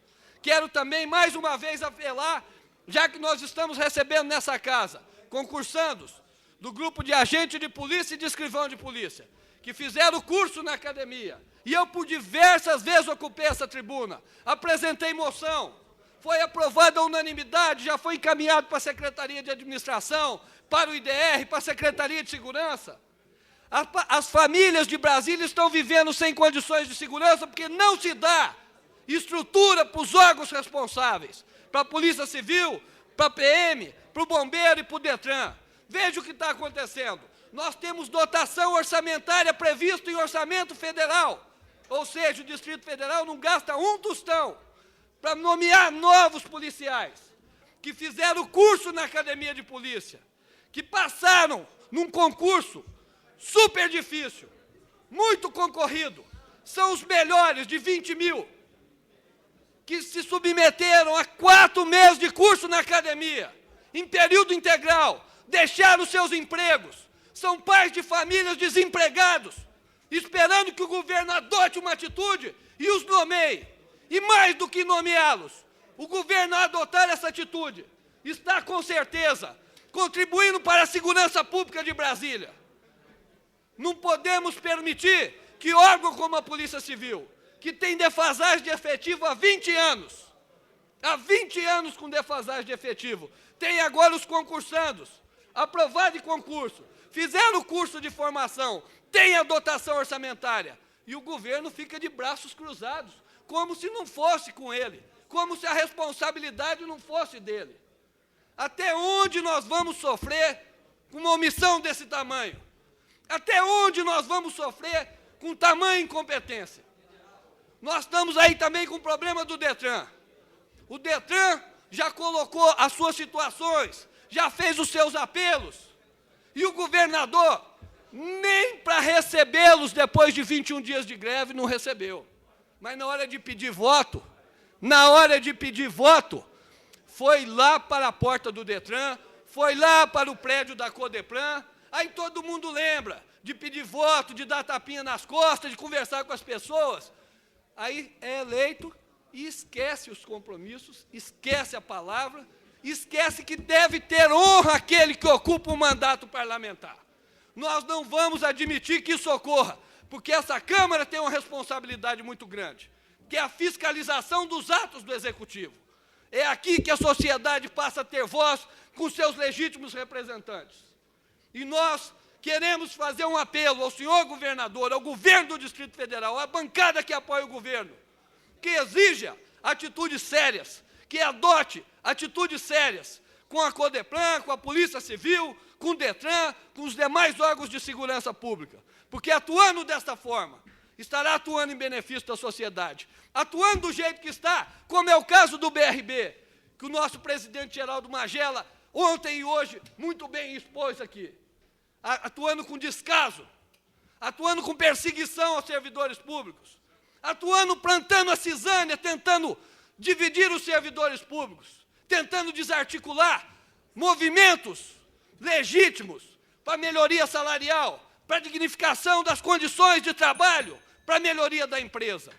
Quero também, mais uma vez, apelar, já que nós estamos recebendo nessa casa concursandos do grupo de agente de polícia e de escrivão de polícia, que fizeram curso na academia, e eu por diversas vezes ocupei essa tribuna, apresentei moção foi aprovado à unanimidade, já foi encaminhado para a Secretaria de Administração, para o IDR, para a Secretaria de Segurança. As famílias de Brasília estão vivendo sem condições de segurança porque não se dá estrutura para os órgãos responsáveis, para a Polícia Civil, para a PM, para o Bombeiro e para o Detran. Veja o que está acontecendo. Nós temos dotação orçamentária prevista em orçamento federal, ou seja, o Distrito Federal não gasta um tostão para nomear novos policiais, que fizeram curso na Academia de Polícia, que passaram num concurso super difícil, muito concorrido, são os melhores de 20 mil, que se submeteram a 4 meses de curso na academia, em período integral, deixaram seus empregos, são pais de famílias desempregados, esperando que o governo adote uma atitude e os nomeie. E mais do que nomeá-los, o governo a adotar essa atitude está, com certeza, contribuindo para a segurança pública de Brasília. Não podemos permitir que órgão como a Polícia Civil, que tem defasagem de efetivo há 20 anos com defasagem de efetivo, tem agora os concursandos, aprovado em concurso, fizeram o curso de formação, tem a dotação orçamentária, e o governo fica de braços cruzados, como se não fosse com ele, como se a responsabilidade não fosse dele. Até onde nós vamos sofrer com uma omissão desse tamanho? Até onde nós vamos sofrer com tamanha incompetência? Nós estamos aí também com o problema do Detran. O Detran já colocou as suas situações, já fez os seus apelos, e o governador, nem para recebê-los depois de 21 dias de greve, não recebeu. Mas na hora de pedir voto, foi lá para a porta do Detran, foi lá para o prédio da Codeplan, aí todo mundo lembra de pedir voto, de dar tapinha nas costas, de conversar com as pessoas. Aí é eleito e esquece os compromissos, esquece a palavra, esquece que deve ter honra aquele que ocupa o mandato parlamentar. Nós não vamos admitir que isso ocorra, porque essa Câmara tem uma responsabilidade muito grande, que é a fiscalização dos atos do Executivo. É aqui que a sociedade passa a ter voz com seus legítimos representantes. E nós queremos fazer um apelo ao senhor governador, ao governo do Distrito Federal, à bancada que apoia o governo, que exija atitudes sérias, que adote atitudes sérias com a Codeplan, com a Polícia Civil, com o Detran, com os demais órgãos de segurança pública. Porque atuando desta forma, estará atuando em benefício da sociedade. Atuando do jeito que está, como é o caso do BRB, que o nosso presidente Geraldo Magela, ontem e hoje, muito bem expôs aqui. Atuando com descaso, atuando com perseguição aos servidores públicos, atuando plantando a cisânia, tentando dividir os servidores públicos, tentando desarticular movimentos legítimos para melhoria salarial, para dignificação das condições de trabalho, para melhoria da empresa.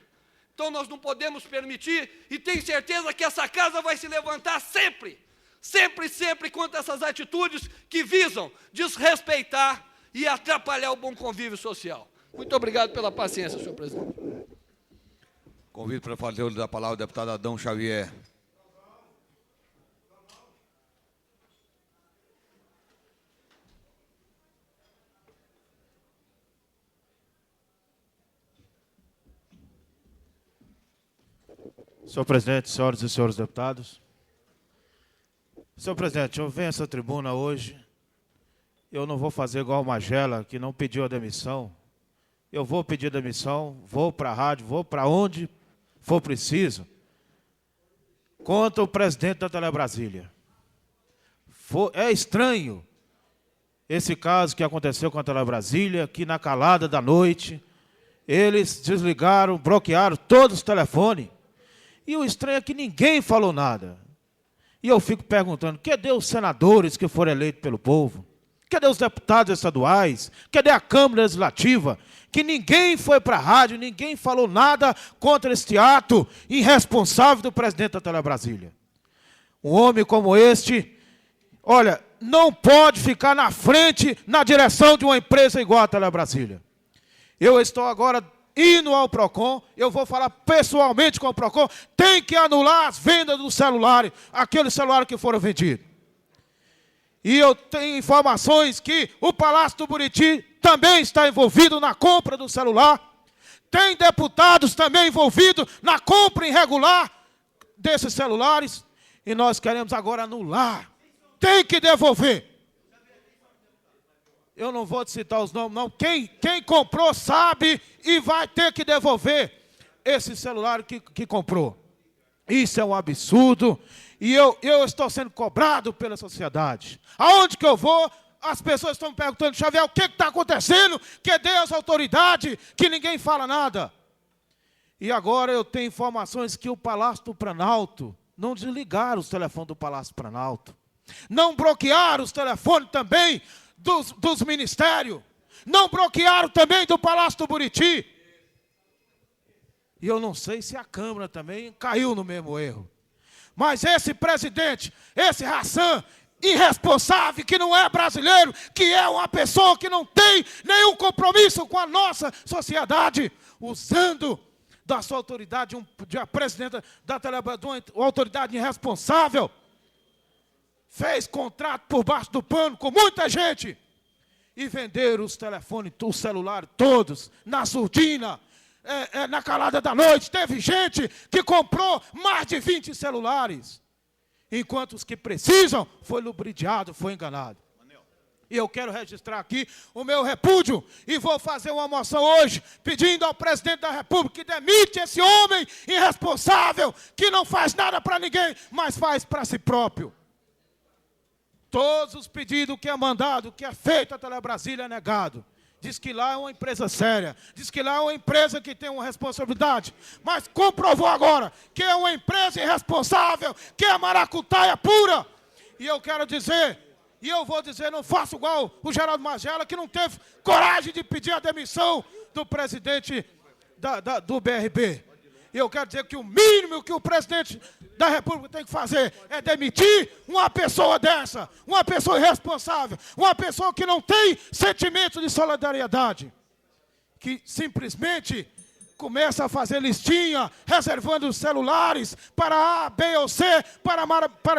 Então nós não podemos permitir, e tenho certeza que essa casa vai se levantar sempre, sempre contra essas atitudes que visam desrespeitar e atrapalhar o bom convívio social. Muito obrigado pela paciência, senhor presidente. Convido para fazer uso da palavra o deputado Adão Xavier. Senhor presidente, senhoras e senhores deputados. Senhor presidente, eu venho a essa tribuna hoje, eu não vou fazer igual o Magela, que não pediu a demissão. Eu vou pedir demissão, vou para a rádio, vou para onde for preciso, contra o presidente da Telebrasília. É estranho esse caso que aconteceu com a Telebrasília, que na calada da noite, eles desligaram, bloquearam todos os telefones. E o estranho é que ninguém falou nada. E eu fico perguntando, cadê os senadores que foram eleitos pelo povo? Cadê os deputados estaduais? Cadê a Câmara Legislativa? Que ninguém foi para a rádio, ninguém falou nada contra este ato irresponsável do presidente da Telebrasília. Um homem como este, olha, não pode ficar na frente, na direção de uma empresa igual a Telebrasília. Eu estou agora indo ao PROCON, eu vou falar pessoalmente com o PROCON, tem que anular as vendas dos celulares, aqueles celulares que foram vendidos. E eu tenho informações que o Palácio do Buriti também está envolvido na compra do celular. Tem deputados também envolvidos na compra irregular desses celulares. E nós queremos agora anular. Tem que devolver. Eu não vou te citar os nomes, não. Quem comprou sabe e vai ter que devolver esse celular que comprou. Isso é um absurdo. E eu estou sendo cobrado pela sociedade. Aonde que eu vou, as pessoas estão me perguntando, Xavier, o que está acontecendo? Cadê as autoridades? Que ninguém fala nada. E agora eu tenho informações que o Palácio do Planalto não desligaram os telefones do Palácio do Planalto. Não bloquearam os telefones também dos ministérios. Não bloquearam também do Palácio do Buriti. E eu não sei se a Câmara também caiu no mesmo erro. Mas esse presidente, esse Hassan, irresponsável, que não é brasileiro, que é uma pessoa que não tem nenhum compromisso com a nossa sociedade, usando da sua autoridade, de presidente da Telebrasília, uma autoridade irresponsável, fez contrato por baixo do pano com muita gente e venderam os telefones, os celulares todos, na surdina, na calada da noite. Teve gente que comprou mais de 20 celulares, enquanto os que precisam foi lubridiado, foi enganado. E eu quero registrar aqui o meu repúdio e vou fazer uma moção hoje pedindo ao presidente da República que demite esse homem irresponsável que não faz nada para ninguém, mas faz para si próprio. Todos os pedidos que é mandado, que é feito a Telebrasília é negado. Diz que lá é uma empresa séria, diz que lá é uma empresa que tem uma responsabilidade, mas comprovou agora que é uma empresa irresponsável, que é maracutaia pura. E eu quero dizer, e eu vou dizer, não faço igual o Geraldo Magela, que não teve coragem de pedir a demissão do presidente do BRB. E eu quero dizer que o mínimo que o presidente da República tem que fazer é demitir uma pessoa dessa, uma pessoa irresponsável, uma pessoa que não tem sentimento de solidariedade, que simplesmente começa a fazer listinha, reservando os celulares para A, B ou C,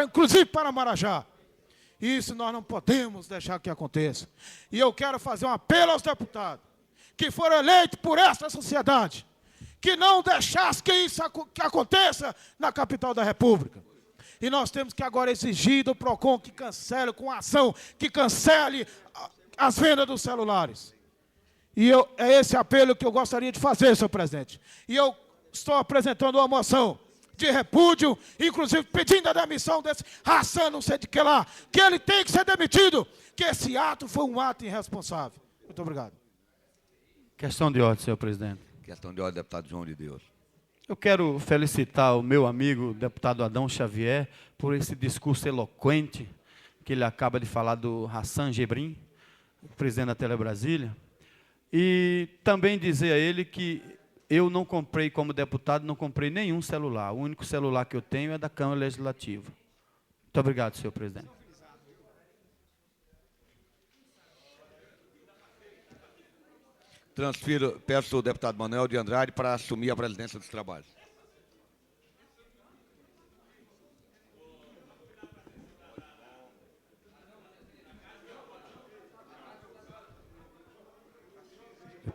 inclusive para Marajá. Isso nós não podemos deixar que aconteça. E eu quero fazer um apelo aos deputados que foram eleitos por esta sociedade, que não deixasse que isso aconteça na capital da República. E nós temos que agora exigir do PROCON que cancele, com ação, que cancele as vendas dos celulares. E é esse apelo que eu gostaria de fazer, senhor presidente. E eu estou apresentando uma moção de repúdio, inclusive pedindo a demissão desse Hassan, não sei de que lá, que ele tem que ser demitido, que esse ato foi um ato irresponsável. Muito obrigado. Questão de ordem, senhor presidente. Questão de ordem, deputado João de Deus. Eu quero felicitar o meu amigo, deputado Adão Xavier, por esse discurso eloquente que ele acaba de falar do Hassan Gebrim, presidente da Telebrasília. E também dizer a ele que eu não comprei, como deputado, não comprei nenhum celular. O único celular que eu tenho é da Câmara Legislativa. Muito obrigado, senhor presidente. Peço ao deputado Manuel de Andrade para assumir a presidência dos trabalhos.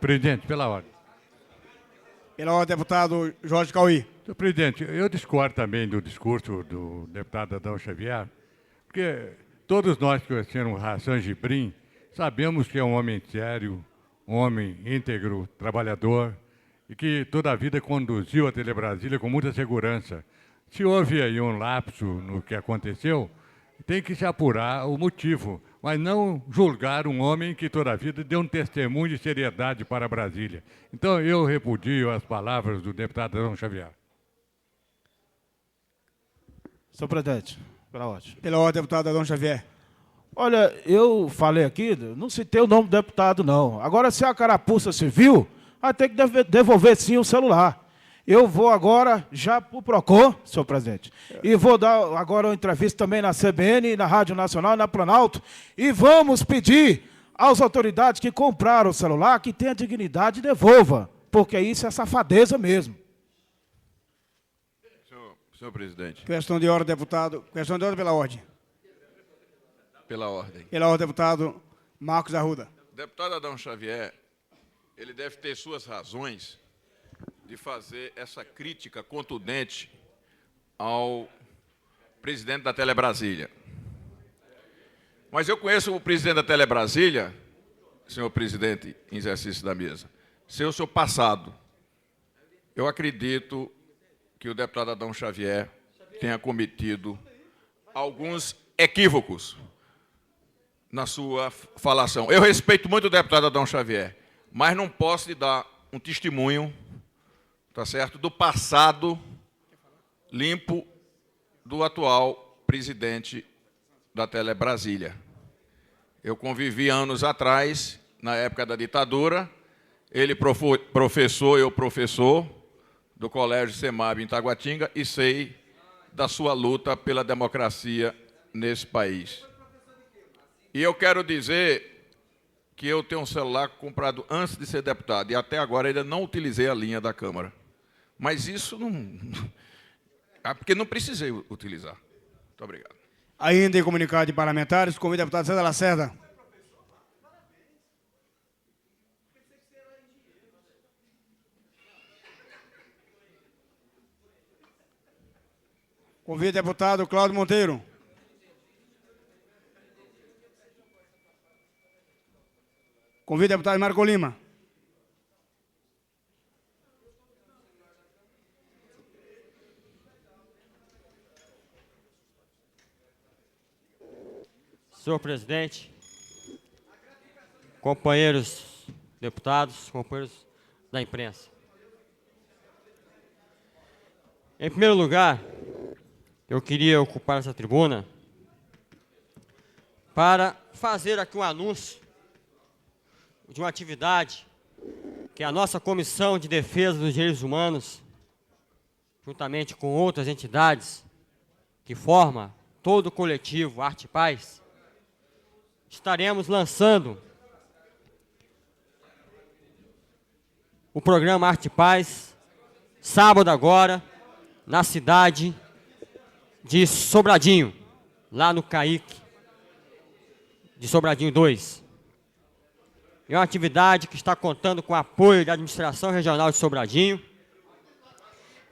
Presidente, pela ordem. Pela ordem, deputado Jorge Cauí. Senhor presidente, eu discordo também do discurso do deputado Adão Xavier, porque todos nós que conhecemos Hassan Gebrim sabemos que é um homem sério, um homem íntegro, trabalhador, e que toda a vida conduziu a Telebrasília com muita segurança. Se houve aí um lapso no que aconteceu, tem que se apurar o motivo, mas não julgar um homem que toda a vida deu um testemunho de seriedade para Brasília. Então, eu repudio as palavras do deputado Adão Xavier. Senhor presidente, pela ordem. Pela ordem, deputado Adão Xavier. Olha, eu falei aqui, não citei o nome do deputado, não. Agora, se a carapuça civil, vai ter que devolver, sim, o celular. Eu vou agora já para o PROCON, senhor presidente, e vou dar agora uma entrevista também na CBN, na Rádio Nacional e na Planalto, e vamos pedir às autoridades que compraram o celular que tenha dignidade e devolva. porque isso é safadeza mesmo. Senhor presidente. Questão de ordem, deputado. Questão de ordem pela ordem. Pela ordem. Pela ordem, deputado Marcos Arruda. Deputado Adão Xavier, ele deve ter suas razões de fazer essa crítica contundente ao presidente da Telebrasília. Mas eu conheço o presidente da Telebrasília, senhor presidente em exercício da mesa, ser o seu passado. Eu acredito que o deputado Adão Xavier tenha cometido alguns equívocos na sua falação. Eu respeito muito o deputado Adão Xavier, mas não posso lhe dar um testemunho, tá certo, do passado limpo do atual presidente da Telebrasília. Eu convivi anos atrás, na época da ditadura, ele professor, eu professor, do Colégio Semab em Taguatinga, e sei da sua luta pela democracia nesse país. E eu quero dizer que eu tenho um celular comprado antes de ser deputado, e até agora ainda não utilizei a linha da Câmara. Mas isso não... porque não precisei utilizar. Muito obrigado. Ainda em comunicado de parlamentares, convido o deputado César Lacerda. Convido o deputado Cláudio Monteiro. Convido o deputado Marco Lima. Senhor presidente, companheiros deputados, companheiros da imprensa. Em primeiro lugar, eu queria ocupar essa tribuna para fazer aqui um anúncio de uma atividade que a nossa Comissão de Defesa dos Direitos Humanos, juntamente com outras entidades que forma todo o coletivo Arte e Paz, estaremos lançando o programa Arte e Paz, sábado agora, na cidade de Sobradinho, lá no CAIC de Sobradinho 2. É uma atividade que está contando com o apoio da Administração Regional de Sobradinho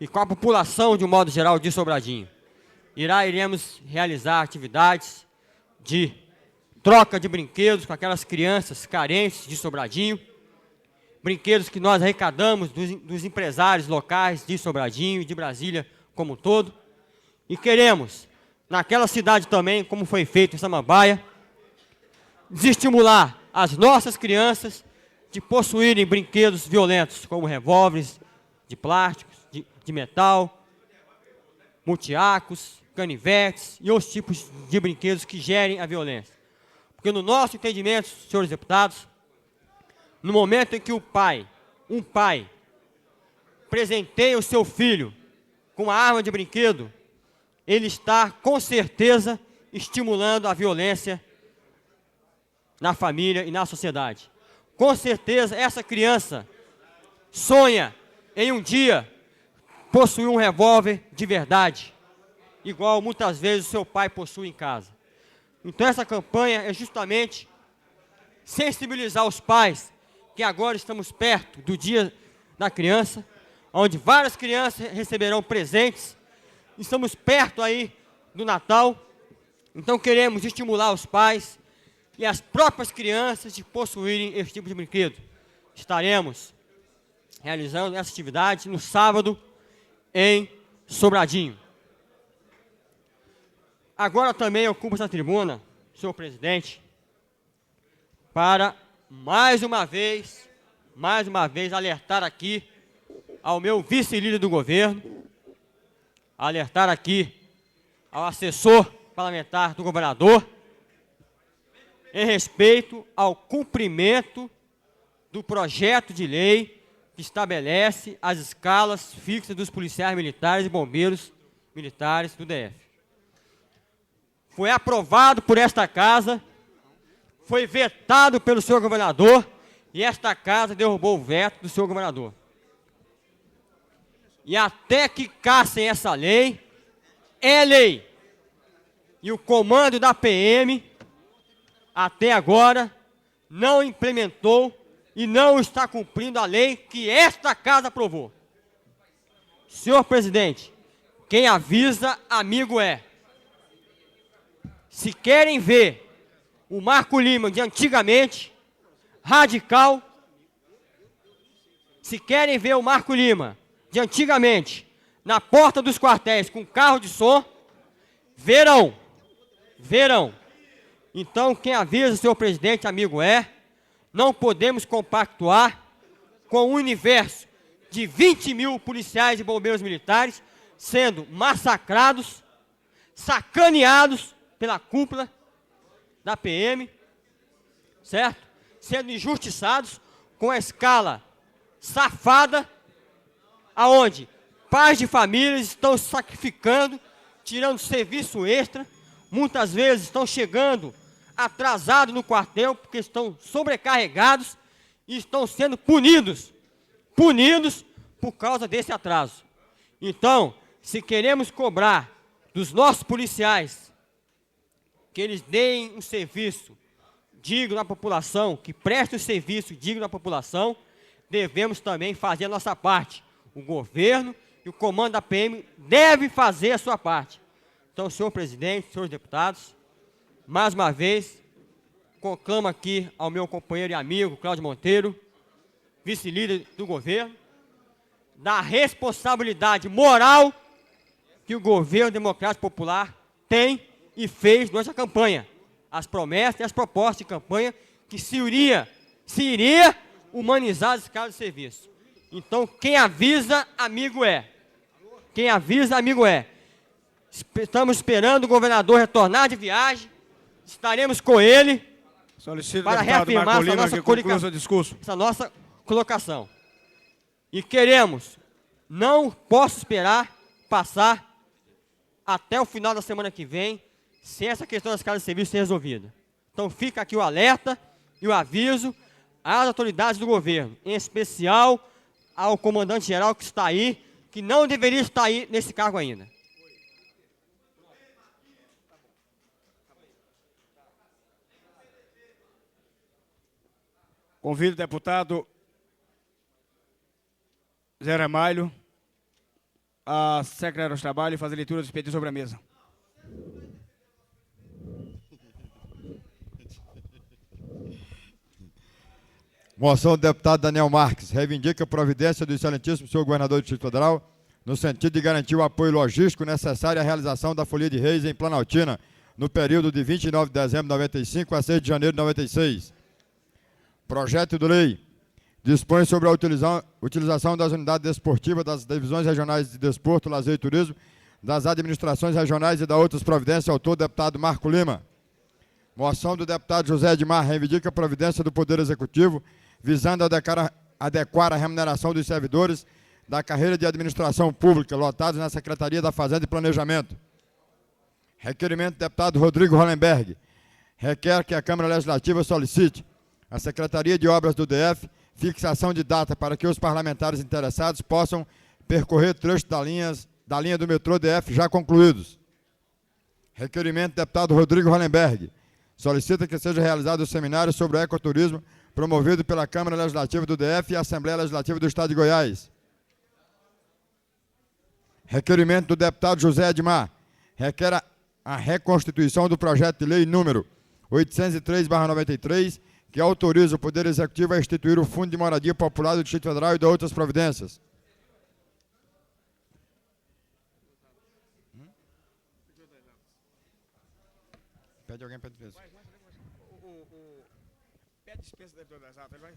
e com a população, de um modo geral, de Sobradinho. Iremos realizar atividades de troca de brinquedos com aquelas crianças carentes de Sobradinho, brinquedos que nós arrecadamos dos empresários locais de Sobradinho e de Brasília como um todo. E queremos, naquela cidade também, como foi feito em Samambaia, desestimular as nossas crianças de possuírem brinquedos violentos, como revólveres de plástico, de metal, multiarcos, canivetes e outros tipos de brinquedos que gerem a violência. Porque no nosso entendimento, senhores deputados, no momento em que um pai, presenteia o seu filho com uma arma de brinquedo, ele está, com certeza, estimulando a violência na família e na sociedade. Com certeza, essa criança sonha em um dia possuir um revólver de verdade, igual muitas vezes o seu pai possui em casa. Então essa campanha é justamente sensibilizar os pais, que agora estamos perto do Dia da Criança, onde várias crianças receberão presentes. Estamos perto aí do Natal, então queremos estimular os pais e as próprias crianças de possuírem esse tipo de brinquedo. Estaremos realizando essa atividade no sábado em Sobradinho. Agora também ocupo essa tribuna, senhor presidente, para mais uma vez alertar aqui ao meu vice-líder do governo, alertar aqui ao assessor parlamentar do governador, em respeito ao cumprimento do projeto de lei que estabelece as escalas fixas dos policiais militares e bombeiros militares do DF. Foi aprovado por esta casa, foi vetado pelo senhor governador, e esta casa derrubou o veto do senhor governador. E até que cassem essa lei, é lei. E o comando da PM, até agora, não implementou e não está cumprindo a lei que esta casa aprovou. Senhor presidente, quem avisa, amigo é. Se querem ver o Marco Lima de antigamente, radical, se querem ver o Marco Lima de antigamente, na porta dos quartéis com carro de som, verão. Então, quem avisa, senhor presidente, amigo é, não podemos compactuar com um universo de 20 mil policiais e bombeiros militares sendo massacrados, sacaneados pela cúpula da PM, certo? Sendo injustiçados com a escala safada, aonde pais de famílias estão se sacrificando, tirando serviço extra, muitas vezes estão chegando atrasados no quartel porque estão sobrecarregados e estão sendo punidos por causa desse atraso. Então, se queremos cobrar dos nossos policiais que eles deem um serviço digno à população, que prestem um serviço digno à população, devemos também fazer a nossa parte. O governo e o comando da PM devem fazer a sua parte. Então, senhor presidente, senhores deputados, mais uma vez, conclamo aqui ao meu companheiro e amigo, Cláudio Monteiro, vice-líder do governo, da responsabilidade moral que o governo democrático popular tem e fez durante a campanha. As promessas e as propostas de campanha que se iria humanizar as escalas de serviço. Então, quem avisa, amigo é. Quem avisa, amigo é. Estamos esperando o governador retornar de viagem. Estaremos com ele para reafirmar essa nossa colocação. E queremos, não posso esperar passar até o final da semana que vem sem essa questão das escalas de serviço ser resolvida. Então fica aqui o alerta e o aviso às autoridades do governo, em especial ao comandante-geral que está aí, que não deveria estar aí nesse cargo ainda. Convido o deputado Zé Ramalho a secretário de Trabalho e fazer leitura dos pedidos sobre a mesa. Moção do deputado Daniel Marques. Reivindica a providência do excelentíssimo senhor governador do Distrito Federal no sentido de garantir o apoio logístico necessário à realização da Folia de Reis em Planaltina no período de 29 de dezembro de 95 a 6 de janeiro de 96. Projeto de lei dispõe sobre a utilização das unidades desportivas das divisões regionais de desporto, lazer e turismo, das administrações regionais e da outras providências, autor deputado Marco Lima. Moção do deputado José Edmar, reivindica a providência do Poder Executivo, visando adequar a remuneração dos servidores da carreira de administração pública, lotados na Secretaria da Fazenda e Planejamento. Requerimento do deputado Rodrigo Hollenberg, requer que a Câmara Legislativa solicite à Secretaria de Obras do DF fixação de data para que os parlamentares interessados possam percorrer trechos da linha do metrô DF já concluídos. Requerimento do deputado Rodrigo Hollenberg, solicita que seja realizado o seminário sobre o ecoturismo promovido pela Câmara Legislativa do DF e a Assembleia Legislativa do Estado de Goiás. Requerimento do deputado José Edmar, requer a reconstituição do projeto de lei número 803/93, que autoriza o Poder Executivo a instituir o Fundo de Moradia Popular do Distrito Federal e de outras providências. Pede alguém para defesa. Pede dispensa das atas, vai.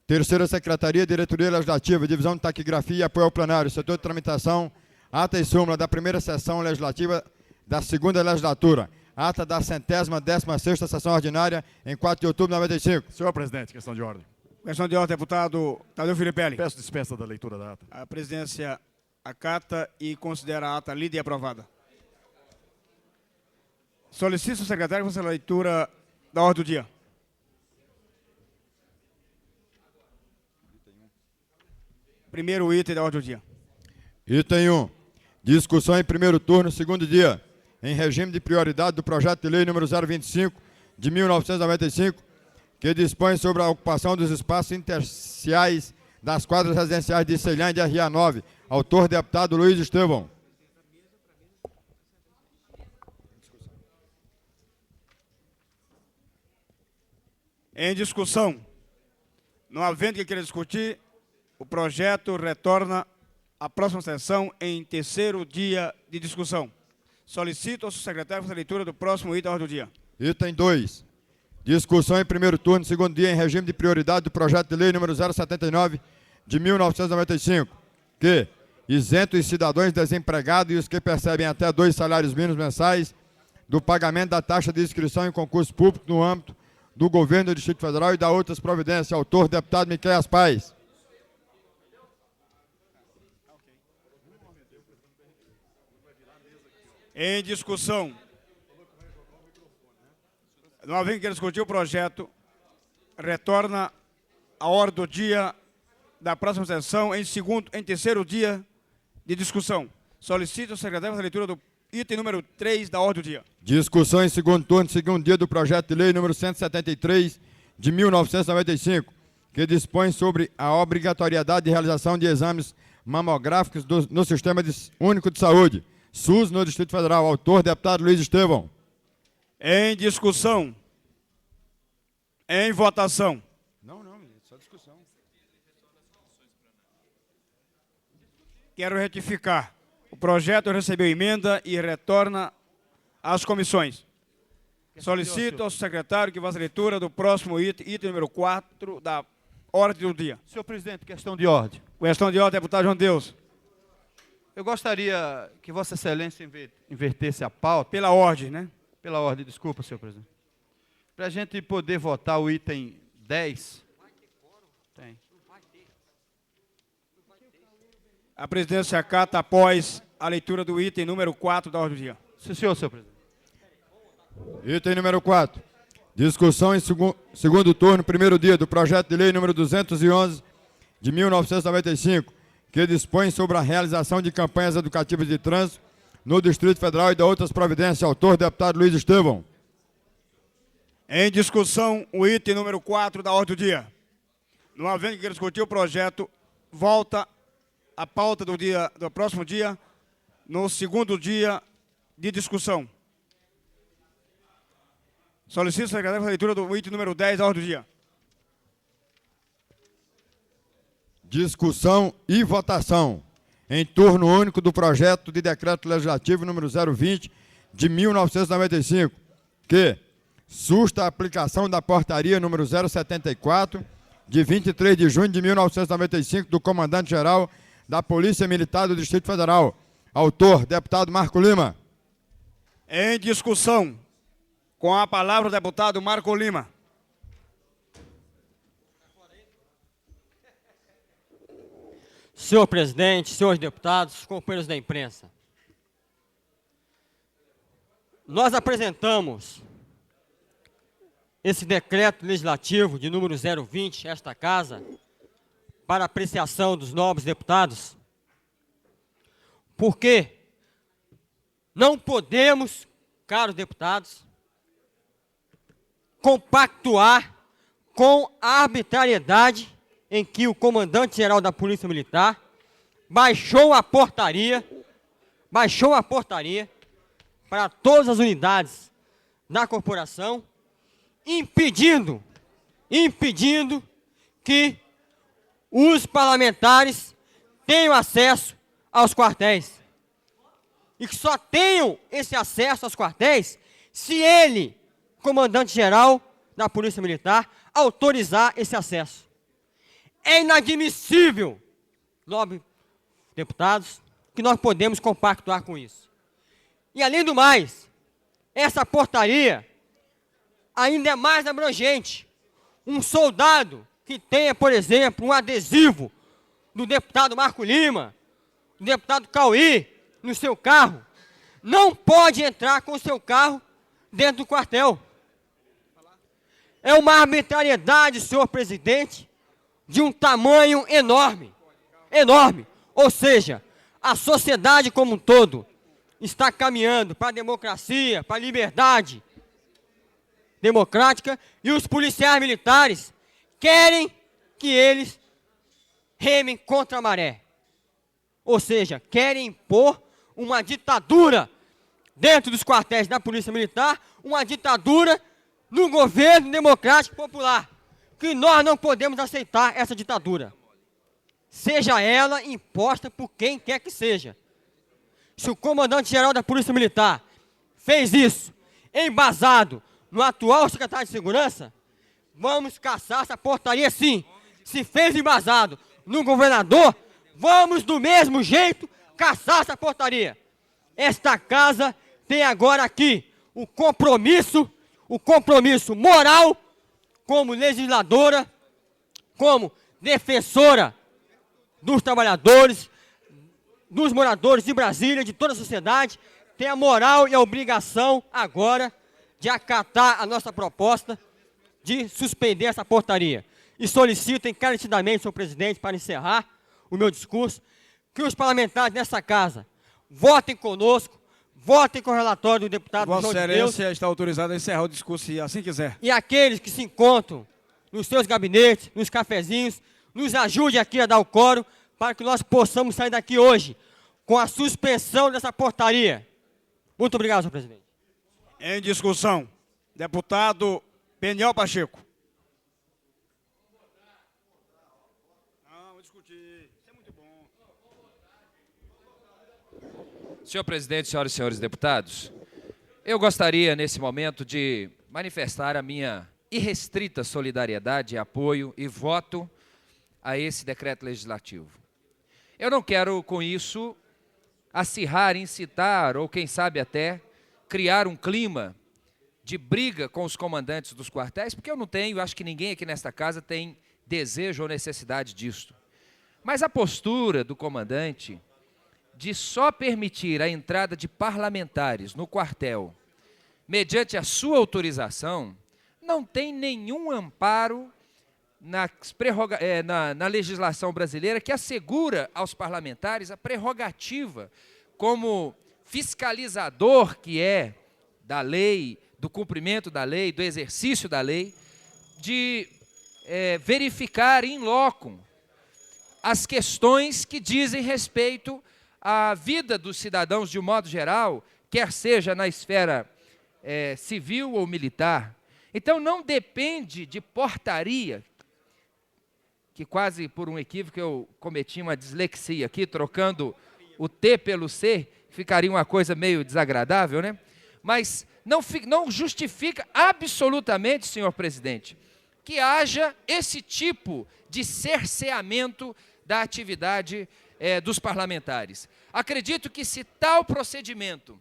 Terceira Secretaria, Diretoria Legislativa, Divisão de Taquigrafia e Apoio ao Plenário, Setor de Tramitação, ata e súmula da primeira sessão legislativa da segunda legislatura. Ata da 116ª sessão ordinária, em 4 de outubro de 95. Senhor presidente, questão de ordem. Questão de ordem, deputado Tadeu Filipelli. Peço dispensa da leitura da ata. A presidência acata e considera a ata lida e aprovada. Solicito ao secretário fazer a leitura da ordem do dia. primeiro item da ordem do dia. Item 1. Discussão em primeiro turno, segundo dia, em regime de prioridade do projeto de lei número 025, de 1995, que dispõe sobre a ocupação dos espaços interciais das quadras residenciais de Ceilândia e RA9. Autor, deputado Luiz Estevão. Em discussão. Não havendo que queira discutir, o projeto retorna à próxima sessão em terceiro dia de discussão. Solicito ao secretário fazer a leitura do próximo item da ordem do dia. Item 2. Discussão em primeiro turno, segundo dia, em regime de prioridade do projeto de lei número 079, de 1995, que isenta os cidadãos desempregados e os que percebem até 2 salários mínimos mensais do pagamento da taxa de inscrição em concurso público no âmbito do governo do Distrito Federal e da outras providências. Autor, deputado Miqueias Paes. Em discussão. Não havendo que queira discutir, o projeto retorna à ordem do dia da próxima sessão em terceiro dia de discussão. Solicito ao secretário fazer a leitura do item número 3 da ordem do dia. Discussão em segundo turno, segundo dia do projeto de lei número 173, de 1995, que dispõe sobre a obrigatoriedade de realização de exames mamográficos no Sistema Único de Saúde, SUS, no Distrito Federal. Autor, deputado Luiz Estevão. Em discussão. Em votação. Não, só discussão. Quero retificar. O projeto recebeu emenda e retorna às comissões. Solicito ao secretário que faça a leitura do próximo item número 4 da ordem do dia. Senhor presidente, questão de ordem. Questão de ordem, deputado João Deus. Eu gostaria que Vossa Excelência invertesse a pauta. Pela ordem, né? Pela ordem, desculpa, senhor presidente. Para a gente poder votar o item 10. Tem. A presidência acata após a leitura do item número 4 da ordem do dia. Sim, senhor presidente. Item número 4. Discussão em segundo turno, primeiro dia, do projeto de lei número 211, de 1995, que dispõe sobre a realização de campanhas educativas de trânsito no Distrito Federal e da outras providências. Autor, deputado Luiz Estevão. Em discussão, o item número 4 da ordem do dia. Não havendo que queira discutir, o projeto volta à pauta do próximo dia, no segundo dia de discussão. Solicito ao secretário a leitura do item número 10 da ordem do dia. Discussão e votação em turno único do projeto de decreto legislativo número 020 de 1995, que susta a aplicação da portaria número 074 de 23 de junho de 1995 do comandante-geral da Polícia Militar do Distrito Federal. Autor, deputado Marco Lima. Em discussão, com a palavra o deputado Marco Lima. Senhor presidente, senhores deputados, companheiros da imprensa. Nós apresentamos esse decreto legislativo de número 020, esta casa, para apreciação dos nobres deputados, porque não podemos, caros deputados, compactuar com a arbitrariedade em que o comandante-geral da Polícia Militar baixou a portaria para todas as unidades da corporação, impedindo que os parlamentares tenham acesso aos quartéis. E que só tenham esse acesso aos quartéis se ele, comandante-geral da Polícia Militar, autorizar esse acesso. É inadmissível, nobres deputados, que nós podemos compactuar com isso. E além do mais, essa portaria ainda é mais abrangente. Um soldado que tenha, por exemplo, um adesivo do deputado Marco Lima, do deputado Cauí, no seu carro, não pode entrar com o seu carro dentro do quartel. É uma arbitrariedade, senhor presidente, de um tamanho enorme. enorme. Ou seja, a sociedade como um todo está caminhando para a democracia, para a liberdade democrática, e os policiais militares querem que eles remem contra a maré. Ou seja, querem impor uma ditadura dentro dos quartéis da Polícia Militar, uma ditadura no governo democrático popular, que nós não podemos aceitar essa ditadura, seja ela imposta por quem quer que seja. Se o comandante-geral da Polícia Militar fez isso embasado no atual secretário de Segurança, vamos caçar essa portaria sim. Se fez embasado no governador, vamos do mesmo jeito caçar essa portaria. Esta casa tem agora aqui o compromisso moral, como legisladora, como defensora dos trabalhadores, dos moradores de Brasília, de toda a sociedade, tem a moral e a obrigação agora de acatar a nossa proposta de suspender essa portaria. E solicito encarecidamente, senhor presidente, para encerrar o meu discurso, que os parlamentares dessa casa votem conosco, votem com o relatório do deputado Vossa João de Deus. Excelência está autorizado a encerrar o discurso, se assim quiser. E aqueles que se encontram nos seus gabinetes, nos cafezinhos, nos ajude aqui a dar o coro para que nós possamos sair daqui hoje com a suspensão dessa portaria. Muito obrigado, senhor presidente. Em discussão, deputado Peniel Pacheco. Senhor presidente, senhoras e senhores deputados, eu gostaria, nesse momento, de manifestar a minha irrestrita solidariedade, apoio e voto a esse decreto legislativo. Eu não quero, com isso, acirrar, incitar ou, quem sabe até, criar um clima de briga com os comandantes dos quartéis, porque eu não tenho, acho que ninguém aqui nesta casa tem desejo ou necessidade disso. Mas a postura do comandante de só permitir a entrada de parlamentares no quartel, mediante a sua autorização, não tem nenhum amparo na legislação brasileira que assegura aos parlamentares a prerrogativa como fiscalizador que é da lei, do cumprimento da lei, do exercício da lei, de verificar in loco as questões que dizem respeito à vida dos cidadãos de um modo geral, quer seja na esfera civil ou militar. Então não depende de portaria, que quase por um equívoco eu cometi uma dislexia aqui, trocando o T pelo C, ficaria uma coisa meio desagradável, né? Mas não justifica absolutamente, senhor presidente, que haja esse tipo de cerceamento da atividade dos parlamentares. Acredito que se tal procedimento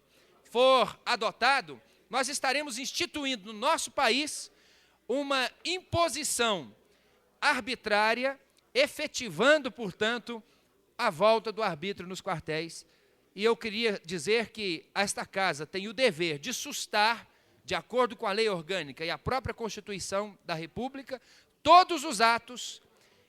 for adotado, nós estaremos instituindo no nosso país uma imposição arbitrária, efetivando, portanto, a volta do arbítrio nos quartéis. E eu queria dizer que esta casa tem o dever de sustar, de acordo com a lei orgânica e a própria Constituição da República, todos os atos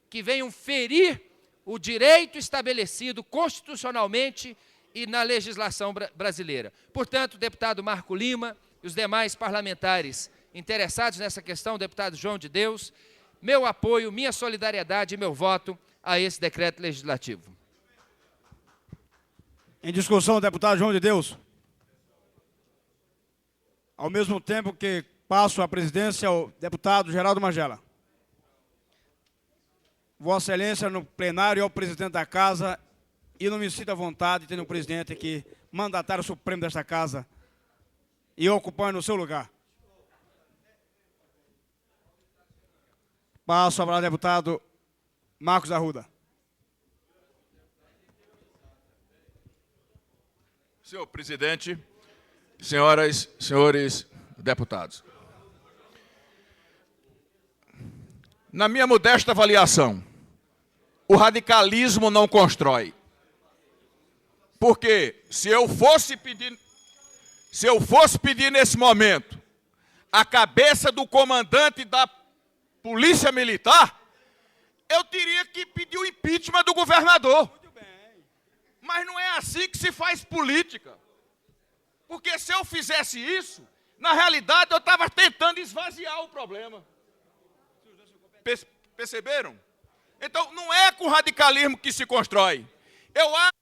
que venham ferir o direito estabelecido constitucionalmente e na legislação brasileira. Portanto, o deputado Marco Lima e os demais parlamentares interessados nessa questão, o deputado João de Deus, meu apoio, minha solidariedade e meu voto a esse decreto legislativo. Em discussão, o deputado João de Deus. Ao mesmo tempo que passo a presidência ao deputado Geraldo Magela. Vossa Excelência, no plenário, ao presidente da casa, e não me sinto à vontade de ter um presidente aqui, mandatário supremo desta casa, e ocupando o seu lugar. Passo a palavra ao deputado Marcos Arruda. Senhor presidente, senhoras e senhores deputados. Na minha modesta avaliação, o radicalismo não constrói. Porque se eu fosse pedir nesse momento a cabeça do comandante da Polícia Militar, eu teria que pedir o impeachment impeachment do governador. Mas não é assim que se faz política. Porque se eu fizesse isso, na realidade eu estava tentando esvaziar o problema. Perceberam? Então, não é com radicalismo que se constrói. Eu acho